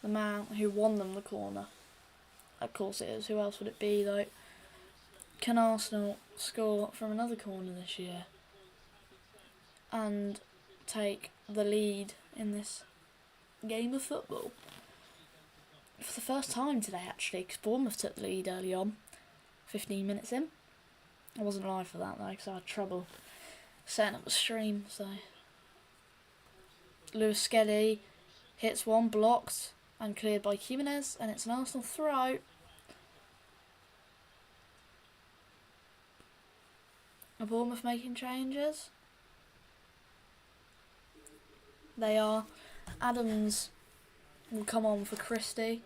The man who won them the corner. Of course it is. Who else would it be, though? Can Arsenal score from another corner this year? And take the lead in this game of football? For the first time today, actually, because Bournemouth took the lead early on, 15 minutes in. I wasn't live for that though, because I had trouble setting up the stream. So Lewis Skelly hits one, blocked and cleared by Jimenez, and it's an Arsenal throw. Are Bournemouth making changes? They are. Adams will come on for Christie.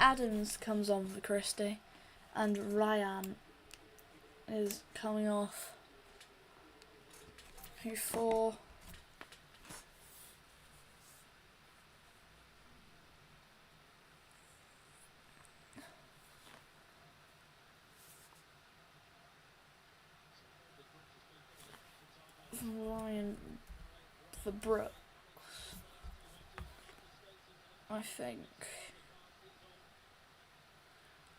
Adams comes on for Christie, and Ryan is coming off. Who for? Ryan for Brooks, I think.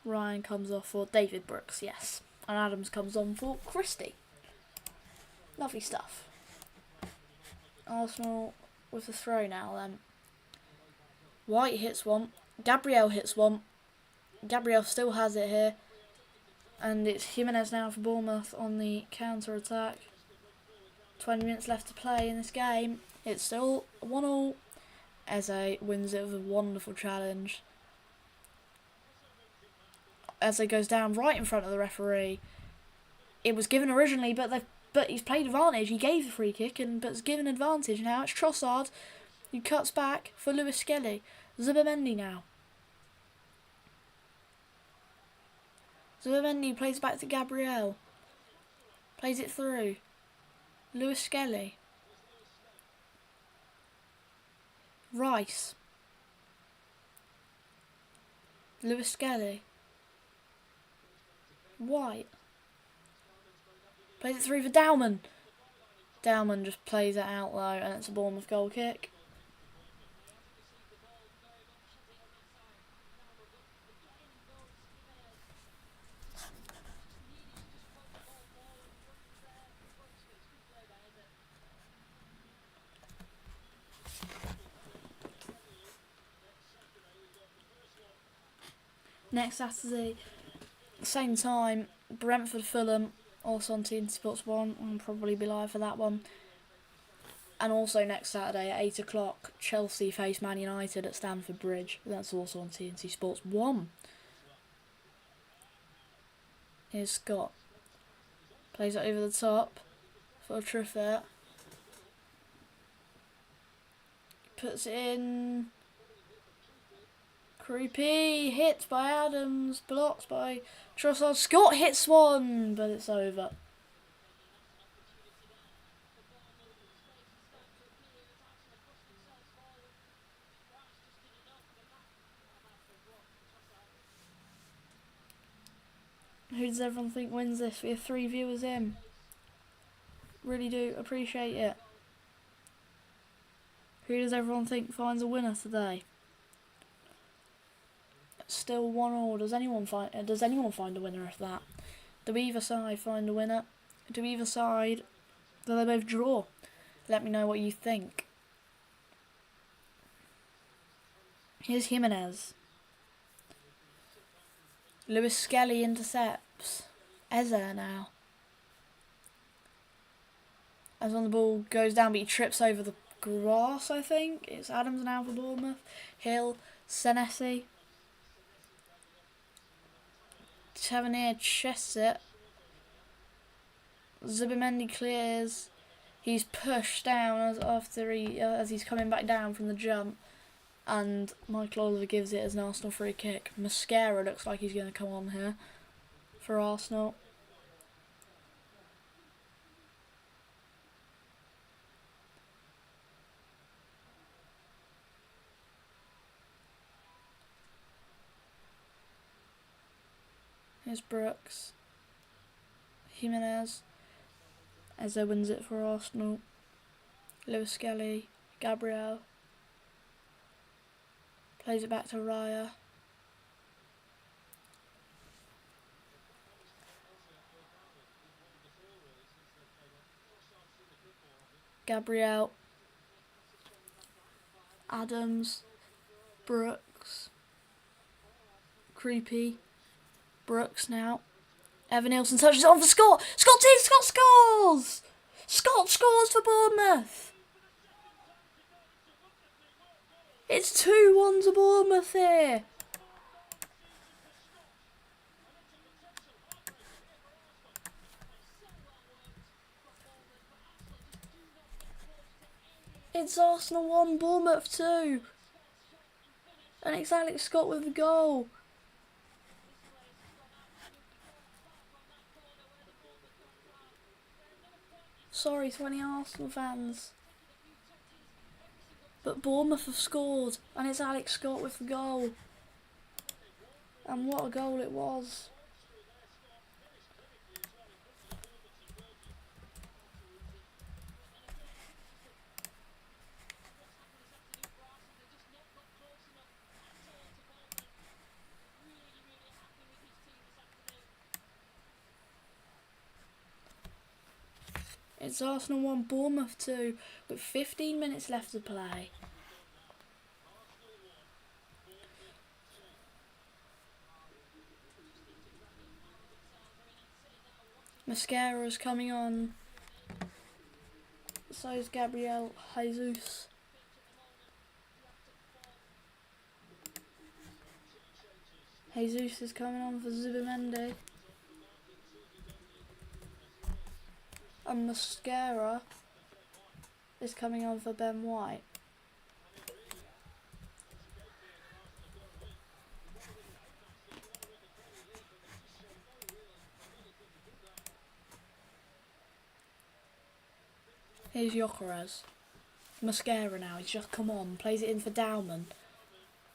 Ryan comes off for David Brooks, yes. And Adams comes on for Christie. Lovely stuff. Arsenal with the throw now then. White hits one. Gabriel hits one. Gabriel still has it here. And it's Jimenez now for Bournemouth on the counter-attack. 20 minutes left to play in this game. It's still 1-1. Eze wins it with a wonderful challenge. Eze goes down right in front of the referee. It was given originally, but he's played advantage. He gave the free kick, but it's given advantage now. It's Trossard who cuts back for Lewis Skelly. Zubimendi now. Zubimendi plays back to Gabriel. Plays it through. Lewis Skelly. Rice. Lewis Skelly. White. Plays it through for Dowman. Dowman just plays it out though, and it's a Bournemouth goal kick. Next Saturday, same time, Brentford Fulham, also on TNT Sports 1. I'll probably be live for that one. And also next Saturday at 8 o'clock, Chelsea face Man United at Stamford Bridge. That's also on TNT Sports 1. Here's Scott. Plays it over the top for Triffett. Puts it in. Creepy, hit by Adams, blocked by Trossard. Scott hits one, but it's over. Who does everyone think wins this? We have 3 viewers in. Really do appreciate it. Who does everyone think finds a winner today? Still 1-1. Does anyone find a winner of that? Do either side find a winner? Do either side do they both draw? Let me know what you think. Here's Jimenez. Lewis Skelly intercepts. Eze now. As on the ball goes down, but he trips over the grass, I think. It's Adams now for Bournemouth. Hill, Senesi. Tavernier chests it. Zubimendi clears. He's pushed down as he's coming back down from the jump, and Michael Oliver gives it as an Arsenal free kick. Mascara looks like he's going to come on here for Arsenal. Here's Brooks. Jimenez. Eze wins it for Arsenal. Lewis Skelly. Gabriel. Plays it back to Raya. Gabriel. Adams. Brooks. Creepy. Brooks now. Evan Nielsen touches it on for Scott. Scott scores! Scott scores for Bournemouth. It's 2-1 to Bournemouth here. It's Arsenal 1, Bournemouth 2. And it's Alex Scott with the goal. Sorry to any Arsenal fans. But Bournemouth have scored, and it's Alex Scott with the goal. And what a goal it was. It's Arsenal 1, Bournemouth 2, with 15 minutes left to play. Mascara's coming on. So is Gabriel Jesus. Jesus is coming on for Zubimendi. And Mascara is coming on for Ben White. Here's Jokeres. Mascara now, he's just come on, plays it in for Dowman.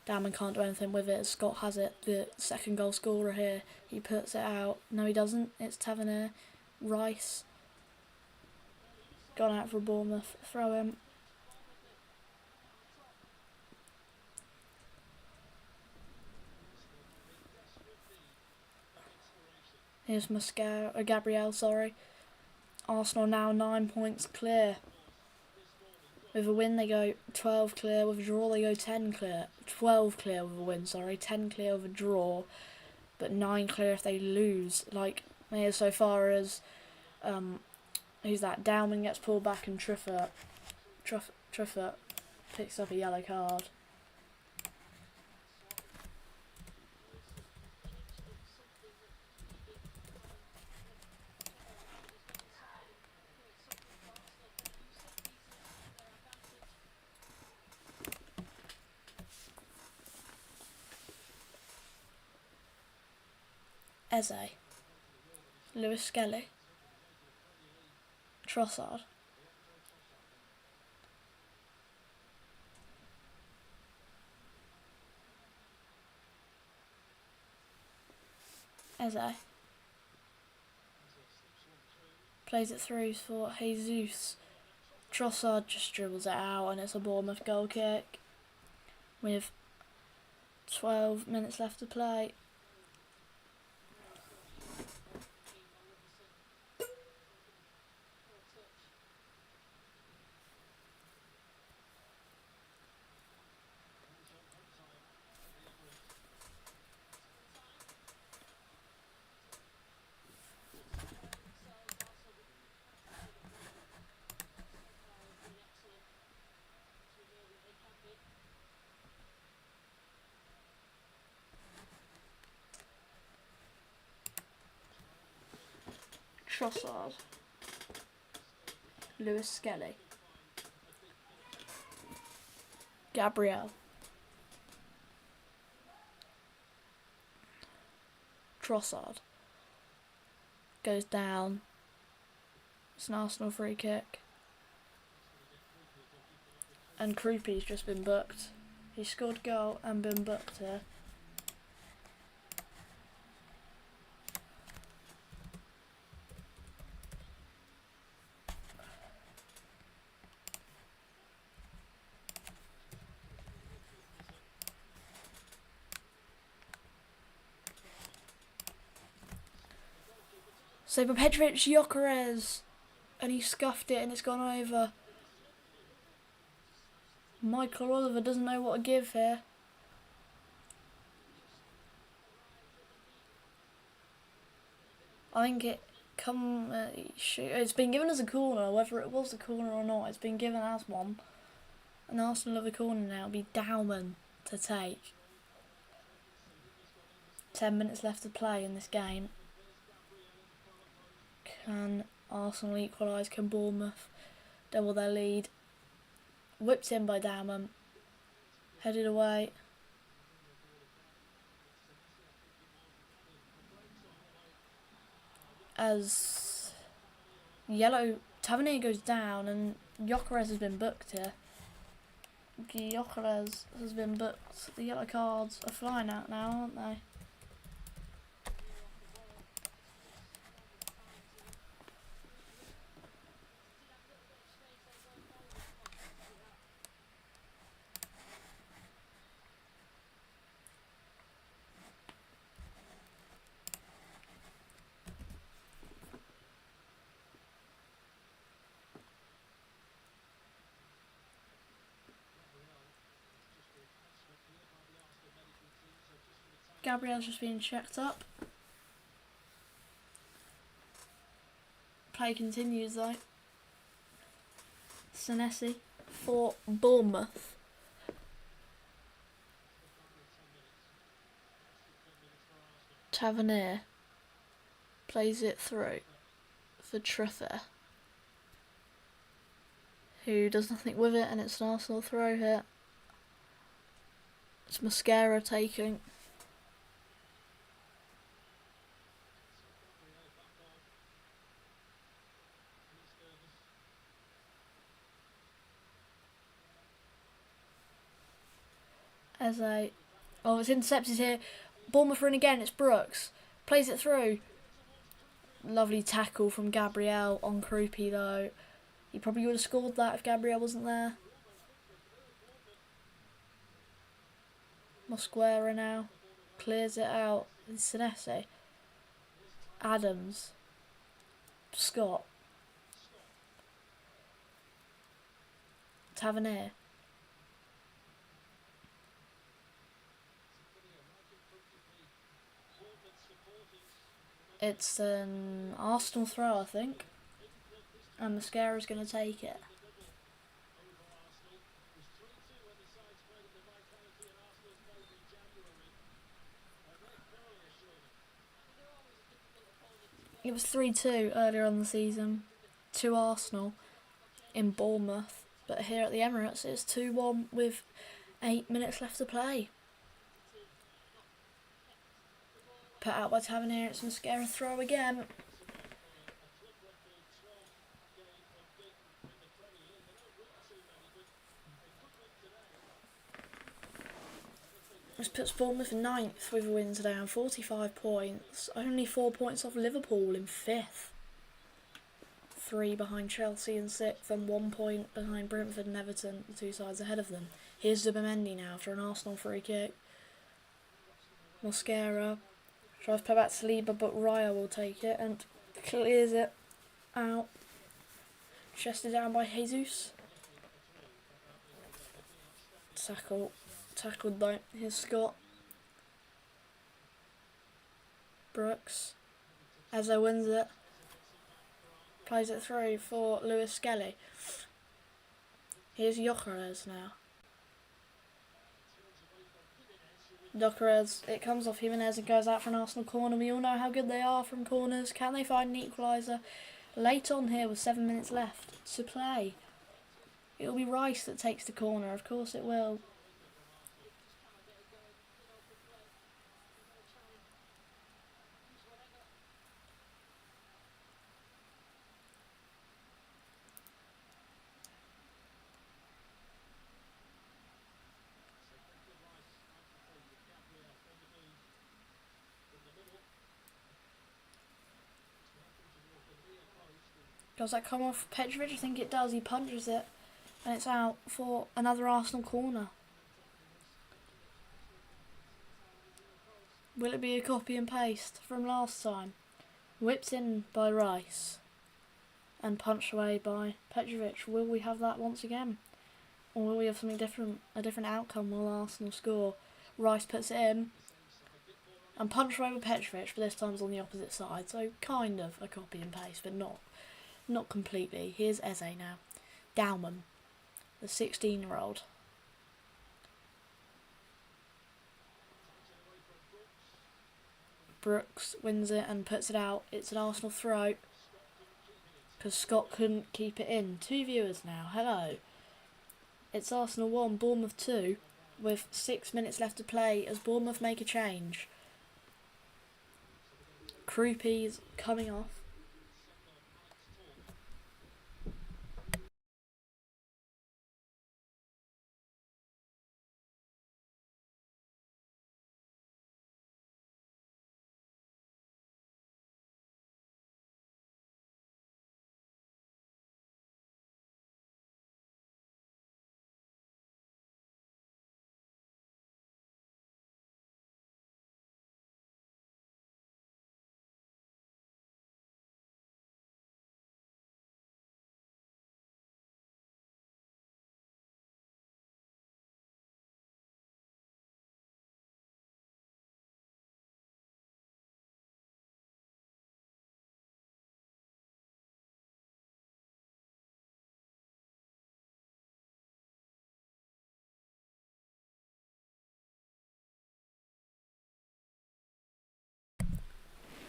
Dowman can't do anything with it as Scott has it, the second goal scorer here. He puts it out. No, he doesn't. It's Tavernier. Rice. Gone out for Bournemouth. Throw him. Here's Gabriel, sorry. Arsenal now 9 points clear. With a win they go 12 clear, with a draw they go 10 clear. 12 clear with a win, sorry. 10 clear with a draw. But 9 clear if they lose. Like, so far as, who's that? Dowman gets pulled back and Triffert picks up a yellow card. Eze, Lewis Skelly, Trossard, Eze plays it through for Jesus. Trossard just dribbles it out and it's a Bournemouth goal kick with 12 minutes left to play. Trossard, Lewis Skelly, Gabriel, Trossard, goes down, it's an Arsenal free kick, and Krupi's just been booked. He scored a goal and been booked here. So Petrovic Jokeres, and he scuffed it and it's gone over. Michael Oliver doesn't know what to give here. I think it's been given as a corner, whether it was a corner or not, it's been given as one. And Arsenal have a corner now, it'll be Dowman to take. 10 minutes left to play in this game. Can Arsenal equalise? Can Bournemouth double their lead? Whipped in by Dowman. Headed away. as yellow Tavernier goes down and Gyökeres has been booked here. Gyökeres has been booked. The yellow cards are flying out now, aren't they? Gabriel's just being checked up. Play continues though. Senesi for Bournemouth. Tavernier plays it through for Truffer, who does nothing with it, and it's an Arsenal throw here. It's Mascara taking. It's intercepted here. Bournemouth are in again, it's Brooks. Plays it through. Lovely tackle from Gabriel on Krupi though. He probably would have scored that if Gabriel wasn't there. Mosquera now. Clears it out. It's Senesi. Adams. Scott. Tavernier. It's an Arsenal throw, I think. And Mascara's going to take it. It was 3-2 earlier on the season to Arsenal in Bournemouth. But here at the Emirates, it's 2-1 with 8 minutes left to play. Put out by Tavernier, it's Mascara throw again. This puts Bournemouth in 9th with a win today on 45 points. Only 4 points off Liverpool in 5th. 3 behind Chelsea in 6th and 1 point behind Brentford and Everton, the two sides ahead of them. Here's Zubimendi now after an Arsenal free kick. Mascara tries to play back to Saliba, but Raya will take it and clears it out. Chested down by Jesus. Tackled though. Here's Scott. Brooks. Eze wins it. Plays it through for Lewis Skelly. Here's Gyökeres now. Gyökeres, it comes off Jimenez and goes out for an Arsenal corner. We all know how good they are from corners. Can they find an equaliser? Late on here with 7 minutes left to play. It'll be Rice that takes the corner, of course it will. Does that come off Petrovic? I think it does. He punches it and it's out for another Arsenal corner. Will it be a copy and paste from last time? Whipped in by Rice and punched away by Petrovic. Will we have that once again? Or will we have something different? A different outcome? Will Arsenal score? Rice puts it in and punched away by Petrovic, but this time's on the opposite side. So kind of a copy and paste, but not completely. Here's Eze now. Dowman, the 16-year-old. Brooks wins it and puts it out. It's an Arsenal throw because Scott couldn't keep it in. 2 viewers now. Hello. It's Arsenal 1, Bournemouth 2 with 6 minutes left to play as Bournemouth make a change. Krupi's coming off.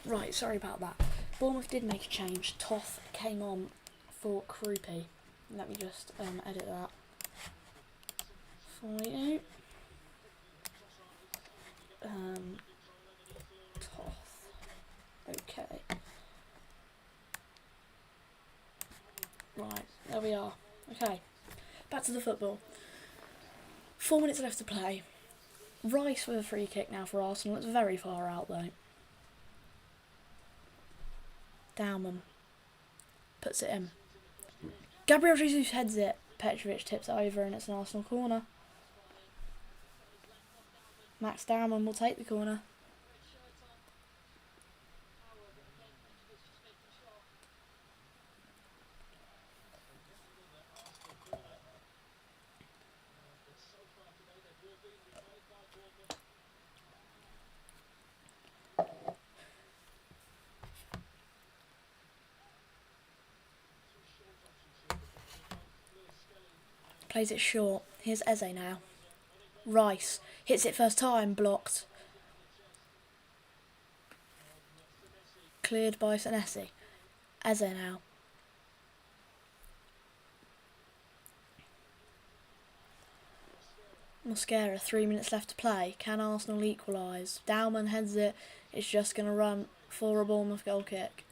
Right, sorry about that. Bournemouth did make a change. Toth came on for Krupi. Let me just edit that for you. Toth. Okay. Right, there we are. Okay, back to the football. 4 minutes left to play. Rice with a free kick now for Arsenal. It's very far out though. Dowman puts it in. Gabriel Jesus heads it. Petrovic tips it over and it's an Arsenal corner. Max Dowman will take the corner. Plays it short. Here's Eze now. Rice hits it first time, blocked. Cleared by Senesi. Eze now. Mosquera, 3 minutes left to play. Can Arsenal equalise? Dowman heads it. It's just going to run for a Bournemouth goal kick.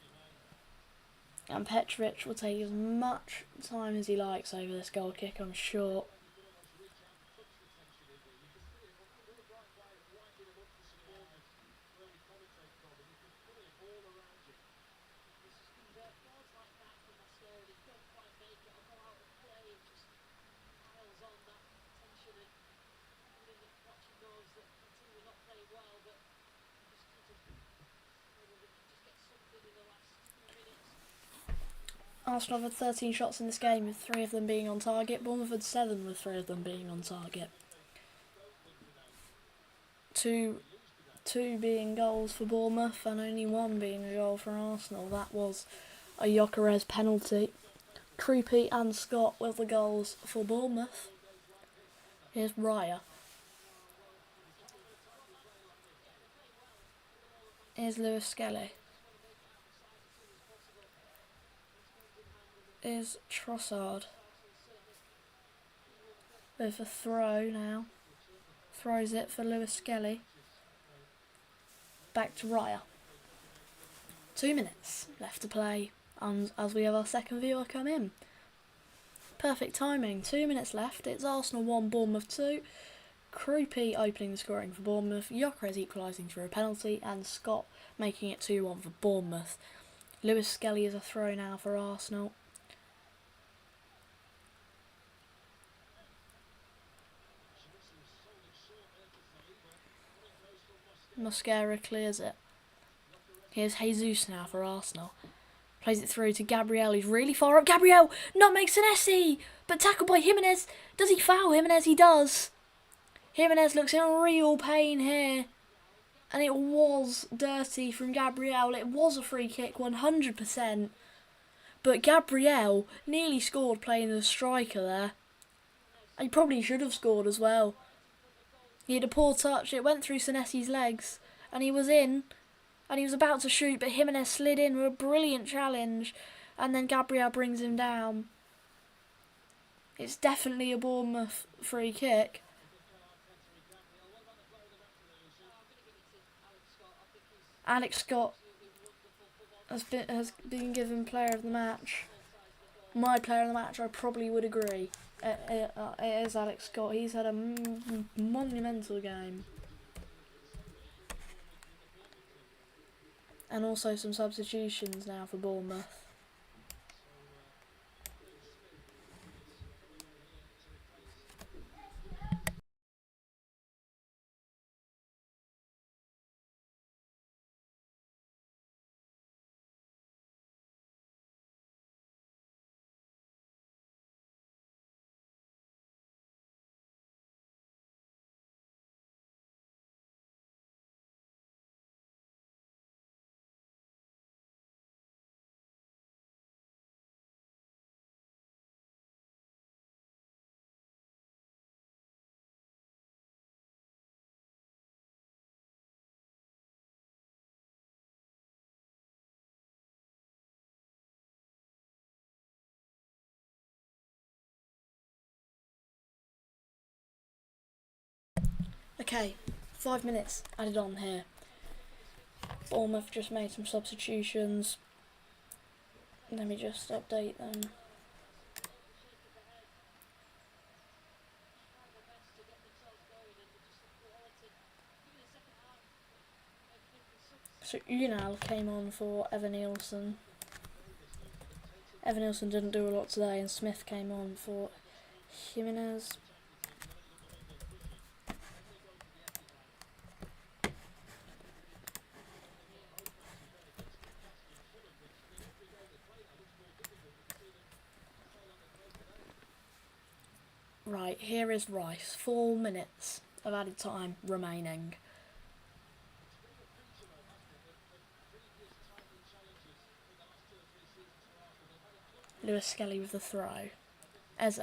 And Petrovic will take as much time as he likes over this goal kick, I'm sure. Arsenal have had 13 shots in this game, with 3 of them being on target. Bournemouth had 7, with 3 of them being on target. Two being goals for Bournemouth and only 1 being a goal for Arsenal. That was a Gyökeres penalty. Krupi and Scott with the goals for Bournemouth. Here's Raya. Here's Lewis Skelly. Is Trossard with a throw now. Throws it for Lewis Skelly. Back to Raya. 2 minutes left to play, and as we have our second viewer come in. Perfect timing. 2 minutes left. It's Arsenal 1, Bournemouth 2. Krupi opening the scoring for Bournemouth. Gyökeres equalising through a penalty, and Scott making it 2-1 for Bournemouth. Lewis Skelly is a throw now for Arsenal. Mosquera clears it. Here's Jesus now for Arsenal. Plays it through to Gabriel. He's really far up. Gabriel nutmegs Senesi, but tackled by Jimenez. Does he foul Jimenez? He does. Jimenez looks in real pain here. And it was dirty from Gabriel. It was a free kick, 100%. But Gabriel nearly scored playing the striker there. And he probably should have scored as well. He had a poor touch. It went through Senesi's legs. And he was in. And he was about to shoot, but Jimenez slid in with a brilliant challenge. And then Gabriel brings him down. It's definitely a Bournemouth free kick. Alex Scott has been given player of the match. My player of the match, I probably would agree. It is Alex Scott. He's had a monumental game. And also some substitutions now for Bournemouth. Okay, 5 minutes added on here. Bournemouth just made some substitutions. Let me just update them. So Unal came on for Evan Nielsen. Evan Nielsen didn't do a lot today, and Smith came on for Jimenez. Right, here is Rice. 4 minutes of added time remaining. Lewis Skelly with the throw. Eze.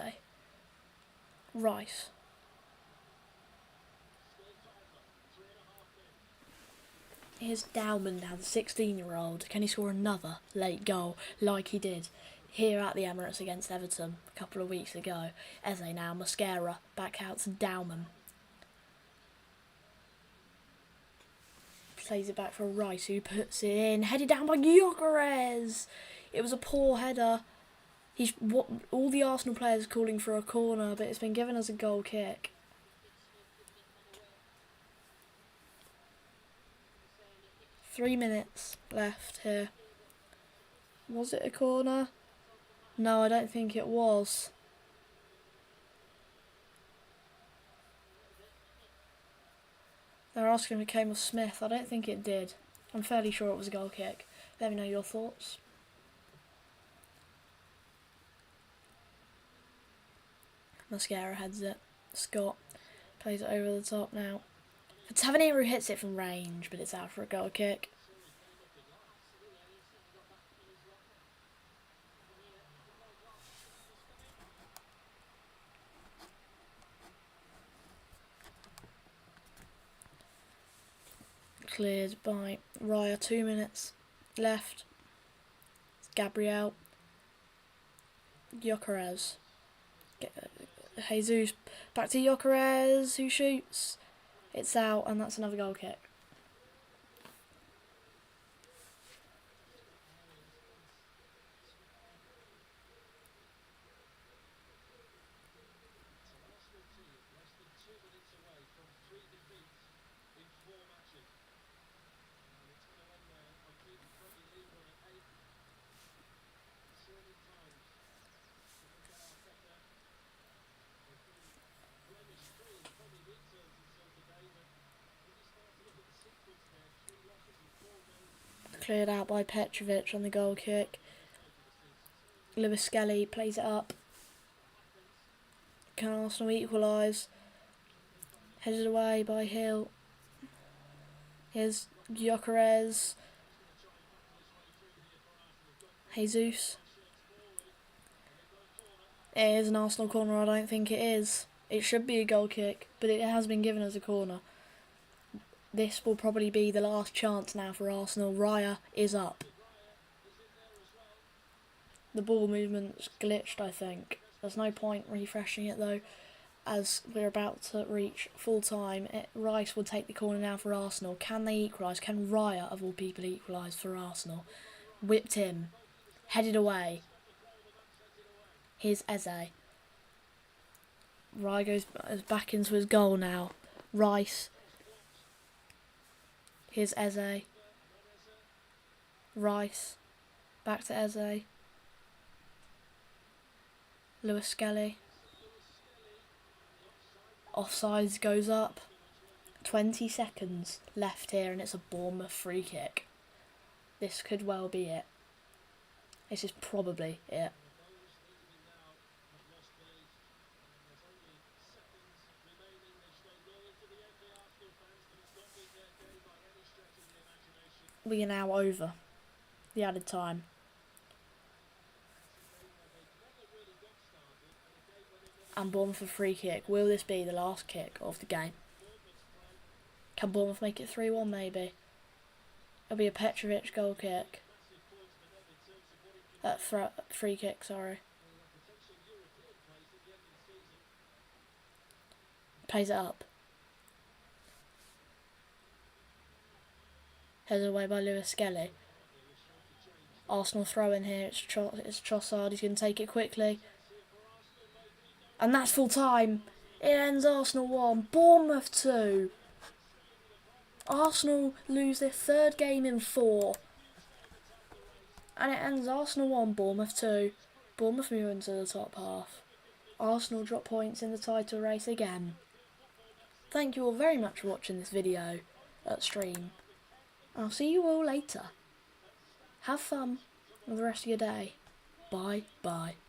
Rice. Here's Dowman now, the 16-year-old. Can he score another late goal like he did here at the Emirates against Everton a couple of weeks ago? Eze now, Mascara, back out to Dowman. Plays it back for Rice, who puts it in. Headed down by Gyökeres. It was a poor header. All the Arsenal players calling for a corner, but it's been given as a goal kick. Three minutes left here. Was it a corner? No, I don't think it was. They're asking if it came with Smith. I don't think it did. I'm fairly sure it was a goal kick. Let me know your thoughts. Mascara heads it. Scott plays it over the top now. Tavernier hits it from range, but it's out for a goal kick. Cleared by Raya. 2 minutes left. It's Gabriel. Gyökeres. Jesus back to Gyökeres, who shoots. It's out, and that's another goal kick. Cleared out by Petrovic on the goal kick. Lewis Skelly plays it up. Can Arsenal equalise? Headed away by Hill. Here's Gyökeres. Jesus. It is an Arsenal corner. I don't think it is. It should be a goal kick, but it has been given as a corner. This will probably be the last chance now for Arsenal. Raya is up. The ball movement's glitched, I think. There's no point refreshing it though, as we're about to reach full time. Rice will take the corner now for Arsenal. Can they equalise? Can Raya, of all people, equalise for Arsenal? Whipped him. Headed away. Here's Eze. Raya goes back into his goal now. Rice. Here's Eze. Rice. Back to Eze. Lewis Skelly. Offsides goes up. 20 seconds left here, and it's a Bournemouth free kick. This could well be it. This is probably it. We are now over the added time. And Bournemouth a free kick. Will this be the last kick of the game? Can Bournemouth make it 3-1 maybe? It'll be a Petrovic goal kick. Free kick, sorry. Plays it up. Headed away by Lewis Skelly. Arsenal throw in here. It's Trossard. He's going to take it quickly. And that's full time. It ends Arsenal 1. Bournemouth 2. Arsenal lose their third game in 4. And it ends Arsenal 1, Bournemouth 2. Bournemouth move into the top half. Arsenal drop points in the title race again. Thank you all very much for watching this video stream. I'll see you all later. Have fun with the rest of your day. Bye bye.